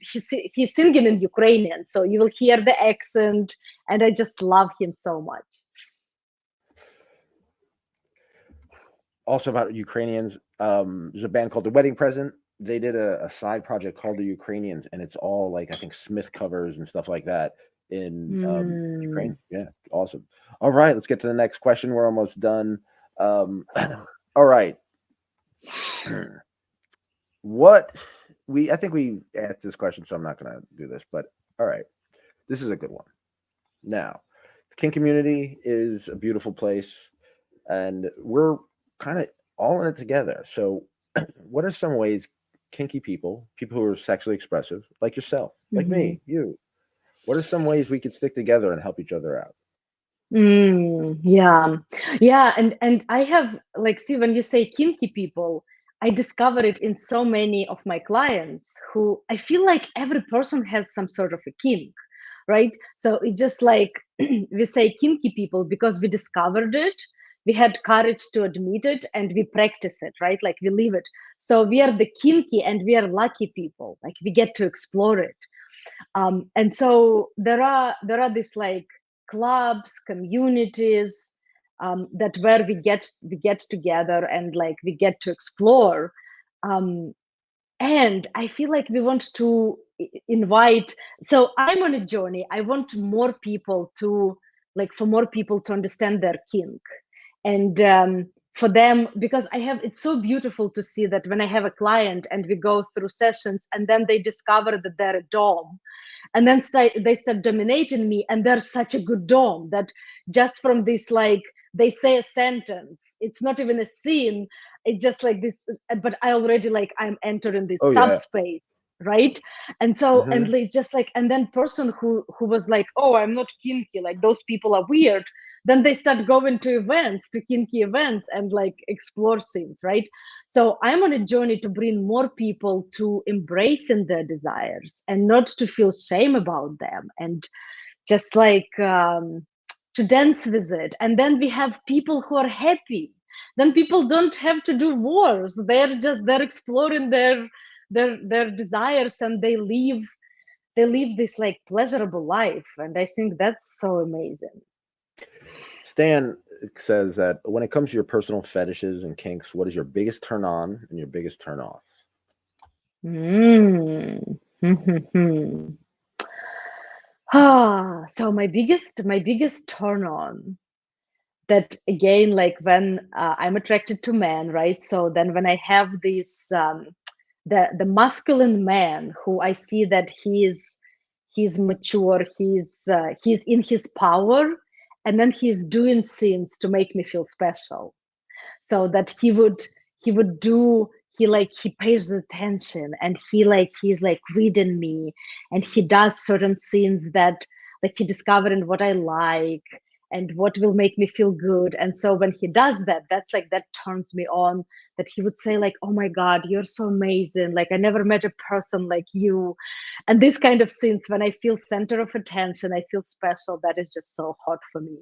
singing in Ukrainian, so you will hear the accent, and I just love him so much. Also about Ukrainians, there's a band called The Wedding Present. They did a side project called The Ukrainians, and it's all like I think Smith covers and stuff like that in Hmm. Ukraine. Yeah, awesome. All right, let's get to the next question. We're almost done. All right. What I think we asked this question, so I'm not gonna do this, but all right. This is a good one. Now, the kink community is a beautiful place, and we're kind of all in it together. So, what are some ways kinky people who are sexually expressive, like yourself, like Mhm. me, you, what are some ways we could stick together and help each other out? Yeah, yeah, and I have like, see, when you say kinky people, I discover it in so many of my clients who I feel like every person has some sort of a kink, right? So it's just like we say kinky people because we discovered it, we had courage to admit it, and we practice it, right? Like we live it. So we are the kinky, and we are lucky people. Like we get to explore it. And so there are these like clubs, communities, that where we get together, and like we get to explore. um, and I feel like we want to invite, so I'm on a journey. I want more people to, like, for more people to understand their kink. And for them, because I have, it's so beautiful to see that when I have a client and we go through sessions, and then they discover that they're a dom, and then they start dominating me, and they're such a good dom that just from this, like, they say a sentence, it's not even a scene, it's just like this, but I already, like, I'm entering this Oh yeah. subspace, right? And so, and Hmm. like, just like, and then person who was like, oh, I'm not kinky, like those people are weird, then they start going to events, to kinky events, and like explore scenes, right? So I'm on a journey to bring more people to embracing their desires and not to feel shame about them, and just like, to dance with it. And then we have people who are happy. Then people don't have to do wars. They're exploring their desires, and they live this like pleasurable life. And I think that's so amazing. Stan says that when it comes to your personal fetishes and kinks, what is your biggest turn on and your biggest turn off? Mm. So my biggest turn on, that again, like when I'm attracted to men, right? So then when I have this, the masculine man who I see that he's mature, he's in his power, and then he's doing things to make me feel special, so that he would do, he pays attention, and he's like reading me, and he does certain scenes that, like, he discovering what I like and what will make me feel good. And so when he does that, that's like, that turns me on, that he would say like, oh my God, you're so amazing, like I never met a person like you. And this kind of scenes, when I feel center of attention, I feel special, that is just so hot for me.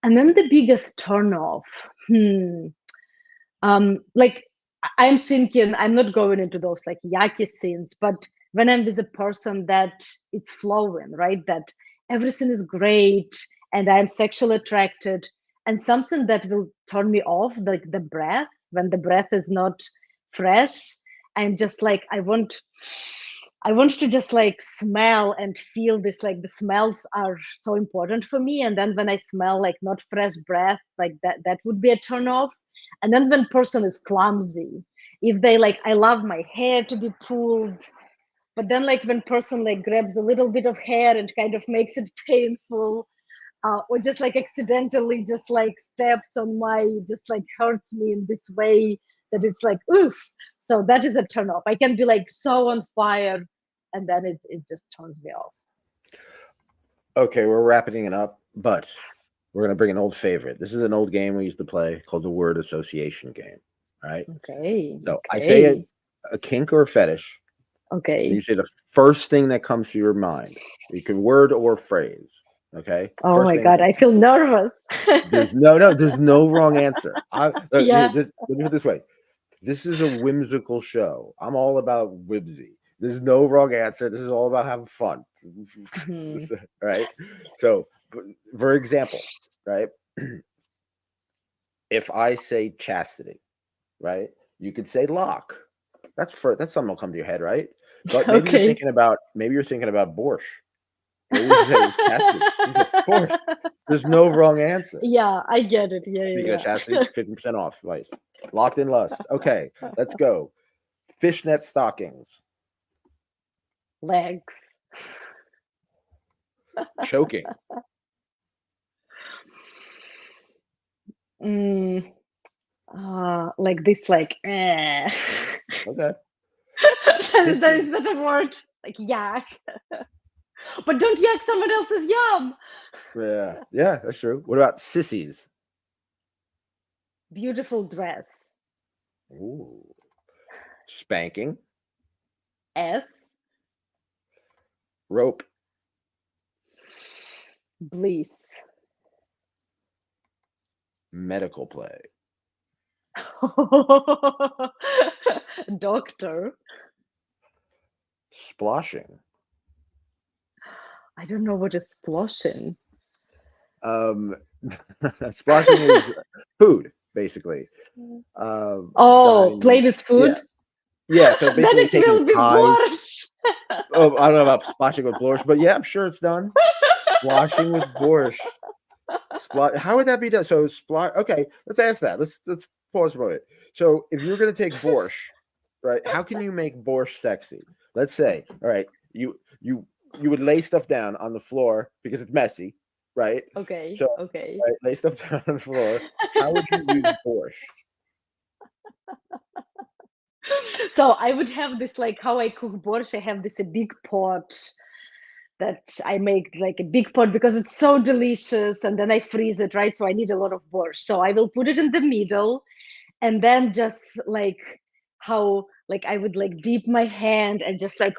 And then the biggest turn off, like, I'm thinking, I'm not going into those like yucky scenes, but when I'm with a person that it's flowing, right? That everything is great, and I'm sexually attracted, and something that will turn me off, like the breath, when the breath is not fresh, I'm just like, I want to just like smell and feel this, like the smells are so important for me. And then when I smell like not fresh breath, like that would be a turn off. And then when person is clumsy, if they like, I love my hair to be pulled, But then like when person like grabs a little bit of hair and kind of makes it painful, or just like accidentally just like steps on my, just like hurts me in this way that it's like oof. So that is a turn off. I can be like so on fire, and then it just turns me off. Okay, we're wrapping it up, but we're gonna bring an old favorite. This is an old game we used to play called the word association game. All right. Okay. So I say Okay. a kink or a fetish, and Okay. you say the first thing that comes to your mind. You can word or phrase. Okay. Oh First my thing that god, comes. I feel nervous. There's no wrong answer. Here, Yeah. just let me put it this way. This is a whimsical show. I'm all about whimsy. There's no wrong answer. This is all about having fun. Mhm. Right? So, for example, right? If I say chastity, right? You could say lock. That's something that'll come to your head, right? But Okay. maybe you're thinking about borscht. Maybe you say chastity. You say borscht. There's no wrong answer. Yeah, I get it. Yeah, Speaking of yeah, chastity, 50% off. Nice. Locked in lust. Okay, let's go. Fishnet stockings. Legs. Choking. Mm, like this, like, Okay. that Sissies. is not a word. Like yak. But don't yak someone else's yum. Yeah. Yeah, that's true. What about sissies? Beautiful dress. Ooh. Spanking. S. Rope. Bliss. Medical play. Doctor. Sploshing. I don't know what is sploshing. Um, splashing is food, basically. Oh, Dining. play with Yeah. food. Yeah. So Then basically it taking will be pies. borscht. Oh, I don't know about splashing with borscht, but yeah, I'm sure it's done. Splashing with borscht. How would that be done? So Okay, let's ask that. Let's pause for a minute. So if you're gonna take borscht, right? How can you make borscht sexy? Let's say, all right, you would lay stuff down on the floor because it's messy, right? Okay, So okay. right, lay stuff down on the floor. How would you use borscht? So I would have this, like how I cook borscht. I have this a big pot that I make, like a big pot because it's so delicious, and then I freeze it, right? So I need a lot of borscht. So I will put it in the middle, and then just like how like I would like dip my hand and just like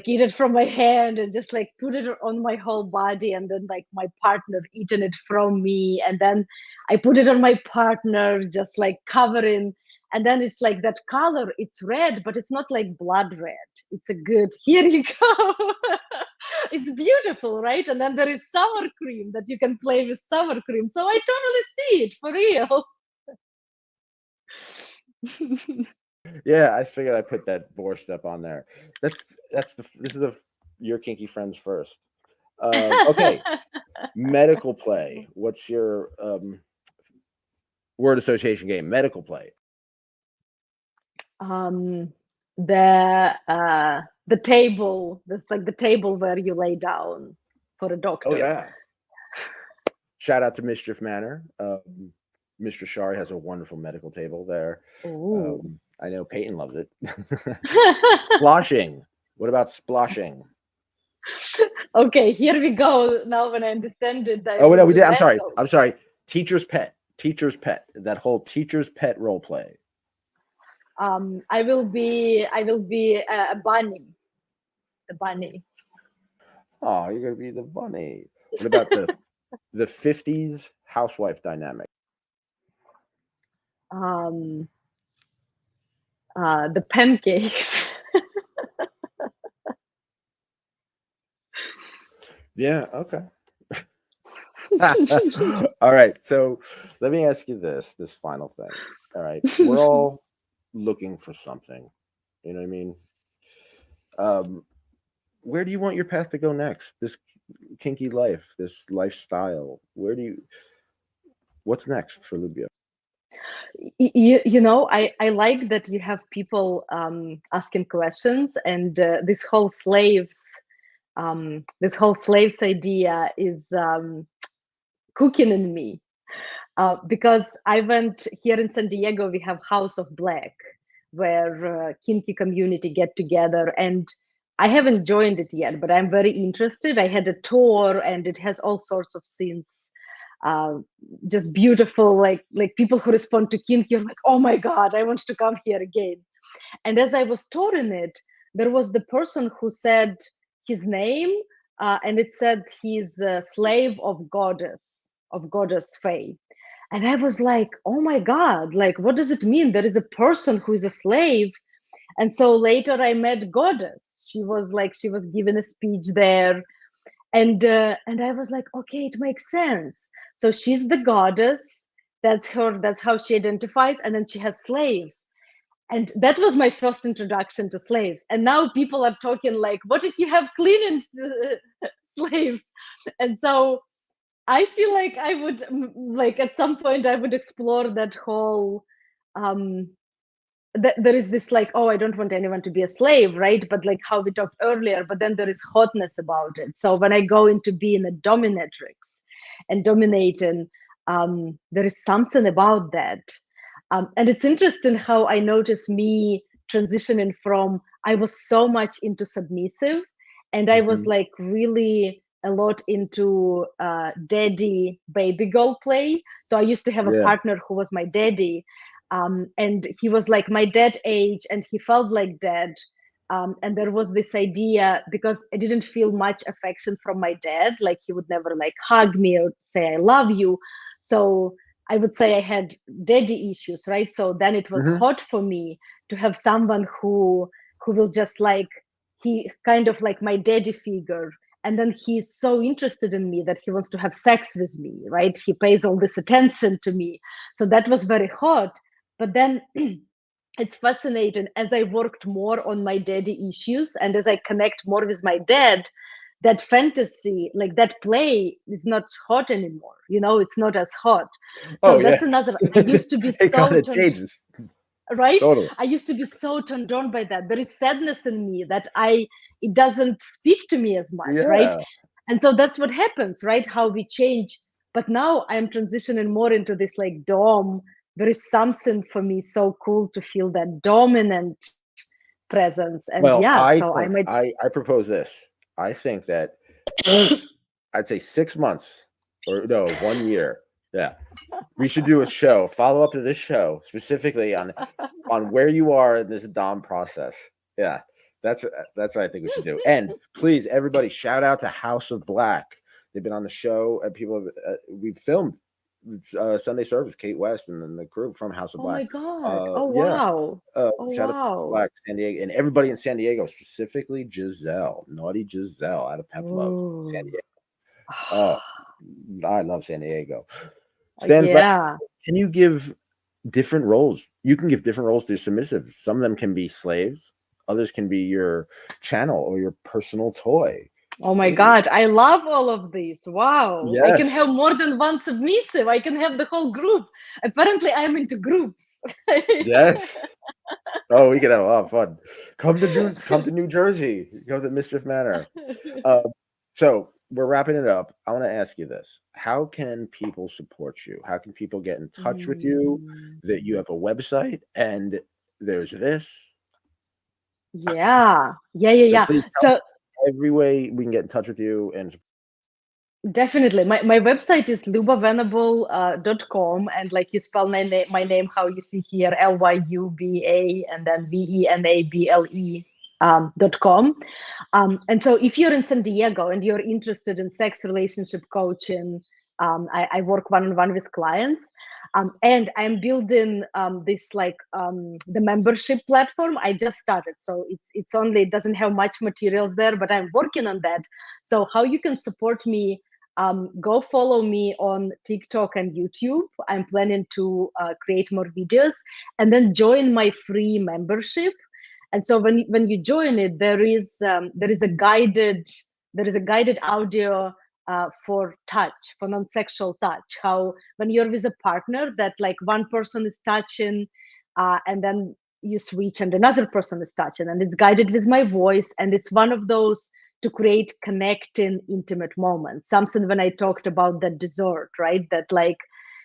eat it from my hand and just like put it on my whole body, and then like my partner eating it from me, and then I put it on my partner, just like covering, and then it's like that color, it's red, but it's not like blood red. It's a good, here you go. It's beautiful, right? And then there is sour cream that you can play with sour cream, so I totally see it for real. Yeah, I figured I put that borscht up on there. This is the your kinky friends first. Okay, medical play. What's your word association game? Medical play. um the table, that's like the table where you lay down for a Oh doctor. yeah. Shout out to Mischief Manor. Mr. Shari has a wonderful medical table there. Ooh. I know Peyton loves it. Sploshing. What about sploshing? Okay, here we go. Now when I understand it, I Oh will no, we do did. I'm sorry. mental. I'm sorry. Teacher's pet. Teacher's pet. That whole teacher's pet role play. I will be a bunny. The bunny. Oh, you're gonna be the bunny. What about the 50s housewife dynamic? um the pancakes. Yeah, okay. All right. So let me ask you this final thing. All right. We're all looking for something. You know what I mean? Um, where do you want your path to go next? This kinky life, this lifestyle. What's next for Libya? I like that you have people asking questions, and this whole slaves idea is cooking in me. Because I went here in San Diego, we have House of Black, where kinky community get together, and I haven't joined it yet, but I'm very interested. I had a tour, and it has all sorts of scenes, uh, just beautiful, like people who respond to kink. You're like, oh my god, I want to come here again. And as I was touring it, there was the person who said his name, and it said he's a slave of goddess Faye. And I was like, oh my God, like, what does it mean? There is a person who is a slave. And so later I met Goddess. She was given a speech there. And I was like, okay, it makes sense. So she's the goddess. That's how she identifies. And then she has slaves. And that was my first introduction to slaves. And now people are talking like, what if you have cleaning slaves? And so I feel like I would like at some point I would explore that whole um there is this like, oh, I don't want anyone to be a slave, right? But like how we talked earlier, but then there is hotness about it. So when I go into being a dominatrix and dominating, there is something about that. And it's interesting how I notice me transitioning from I was so much into submissive, and I was Mhm. like really a lot into daddy baby girl play. So I used to have a Yeah. partner who was my daddy, and he was like my dad age, and he felt like dad. And there was this idea, because I didn't feel much affection from my dad, like he would never like hug me or say I love you. So I would say I had daddy issues, right? So then it was Mhm. hot for me to have someone who will just like, he kind of like my daddy figure, and then he's so interested in me that he wants to have sex with me, right? He pays all this attention to me. So that was very hot. But then it's fascinating, as I worked more on my daddy issues and as I connect more with my dad, that fantasy, like that play, is not hot anymore. It's not as hot. So Oh that's yeah. another. I used to be It kind so of turned, changes. right? Totally. I used to be so turned on by that. There is sadness in me that it doesn't speak to me as much, right? Yeah. And so that's what happens, right? How we change. But now I'm transitioning more into this like dom. There is something for me so cool to feel that dominant presence. And Well, yeah, I so I think might. I propose this. I think that I'd say 6 months or no, 1 year. Yeah. We should do a show, follow up to this show specifically on where you are in this Dom process. Yeah. That's that's what I think we should do. And please, everybody, shout out to House of Black. They've been on the show, and people have, we've filmed Sunday service, Kate West and then the crew from House of Oh my Black. God. Oh Yeah. wow. Oh Shout out to wow. Black, San Diego, and everybody in San Diego, specifically Giselle, naughty Giselle out of Pep San Ooh. Diego. Oh, I love San Diego. Stan, Yeah. can you give different roles? You can give different roles to submissives. Some of them can be slaves, others can be your channel or your personal toy. Oh my Ooh, God, I love all of these. Wow. I can have yes, more than one submissive. I can have the whole group. Apparently, I'm into groups. yes. Oh, we can have a lot of fun. Come to New Jersey. Come to Mischief Manor. Uh, so we're wrapping it up. I want to ask you this: how can people support you? How can people get in touch with you? Mm, That you have a website and there's this. yeah. Yeah, yeah, So yeah. please tell So every way we can get in touch with you. And definitely. My website is lyubavenable.com, and like you spell my name how you see here, Lyuba and then Venable .com. And so if you're in San Diego and you're interested in sex relationship coaching, I work one-on-one with clients. And I'm building this like the membership platform. I just started, so it's only, it doesn't have much materials there, but I'm working on that. So how you can support me, go follow me on TikTok and YouTube. I'm planning to create more videos, and then join my free membership. And so when you join it, there is a guided audio for touch, for non-sexual touch. How when you're with a partner, that like one person is touching, and then you switch and another person is touching, and it's guided with my voice, and it's one of those to create connecting intimate moments. Something when I talked about that dessert, right? That like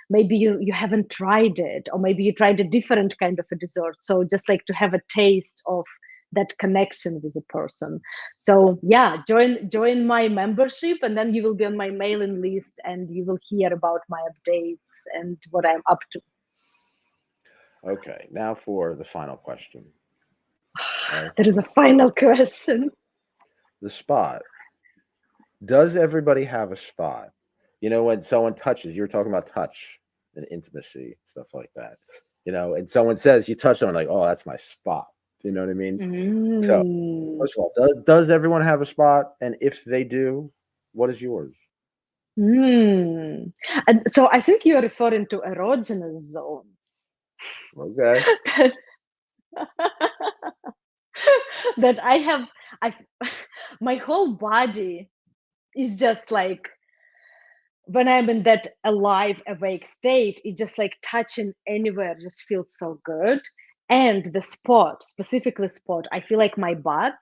maybe you haven't tried it, or maybe you tried a different kind of a dessert. So just like to have a taste of that connection with a person. So yeah, join my membership, and then you will be on my mailing list, and you will hear about my updates and what I'm up to. Okay, now for the final question. Right, There is a final question. the spot. Does everybody have a spot? You know, when someone touches, you were talking about touch and intimacy, stuff like that. You know, and someone says you touch someone, like, oh, that's my spot. You know what I mean? So, Mm. first of all, does everyone have a spot? And if they do, what is yours? Mm. And so I think you're referring to erogenous zones. Okay. That I have, I, my whole body is just like when I'm in that alive, awake state, it just like touching anywhere just feels so good. And the spot, specifically spot, I feel like my butt.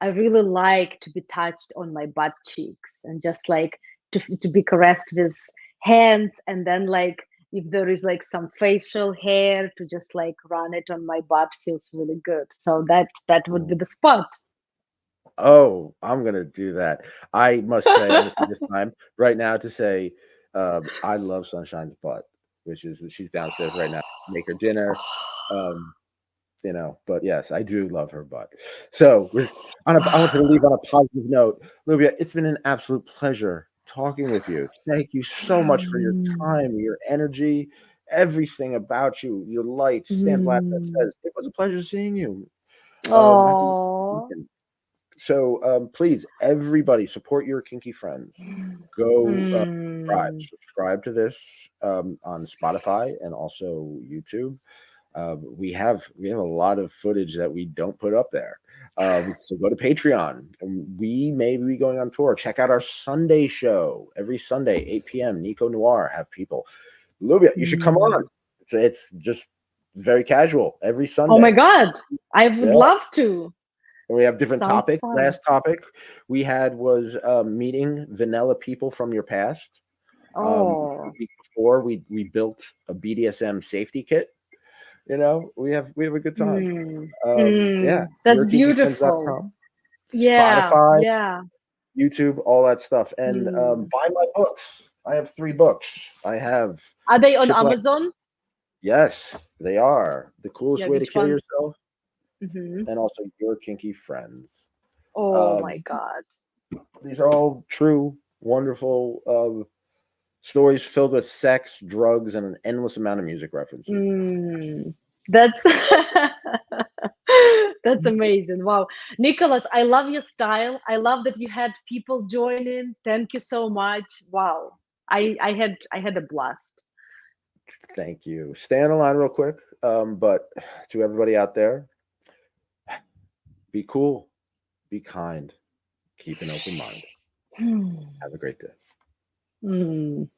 I really like to be touched on my butt cheeks, and just like to be caressed with hands, and then like if there is like some facial hair, to just like run it on my butt feels really good. So that would be Ooh. the spot. Oh, I'm gonna do that. I must say, I'm gonna take this time right now to say, I love Sunshine's butt, which is she's downstairs right now. Make her dinner. Um, you know, but yes, I do love her butt. So with I want to leave on a positive note. Lyuba, it's been an absolute pleasure talking with you. Thank you so much for your Mm, time, your energy, everything about you, your light. Stan Black mm. says it was a pleasure seeing you. Have a good Oh. weekend. So please, everybody, support your kinky friends. Go Mm. subscribe to this on Spotify and also YouTube. We have a lot of footage that we don't put up there. So go to Patreon. And we may be going on tour. Check out our Sunday show every Sunday, 8 p.m. Nico Noir. Have people. Lyuba, you should come on. Mm. It's just very casual every Oh my Sunday. God, I would Yeah. love to. And we have different Sounds topics. fun. Last topic we had was meeting vanilla people from your past. The Oh. week before, we built a BDSM safety kit. You know, we have a good time. Mm. Yeah, Mm. That's beautiful. yourkinkyfriends.com, Yeah, Spotify, yeah. YouTube, all that stuff. And Mm. buy my books. I have 3 books. I have Are they on Shipwreck. Amazon? Yes, they are. The Coolest Yeah, Way to which Kill one? Yourself, Hmm. and also Your Kinky Friends. Oh Um, my God. these are all true, wonderful stories filled with sex, drugs, and an endless amount of music references. Mm. That's that's amazing. Wow. Nicholas, I love your style. I love that you had people join in. Thank you so much. Wow. I had a blast. Thank you. Stay on the line real quick. But to everybody out there, be cool, be kind, keep an open mind. Hmm. Have a great day. Mm.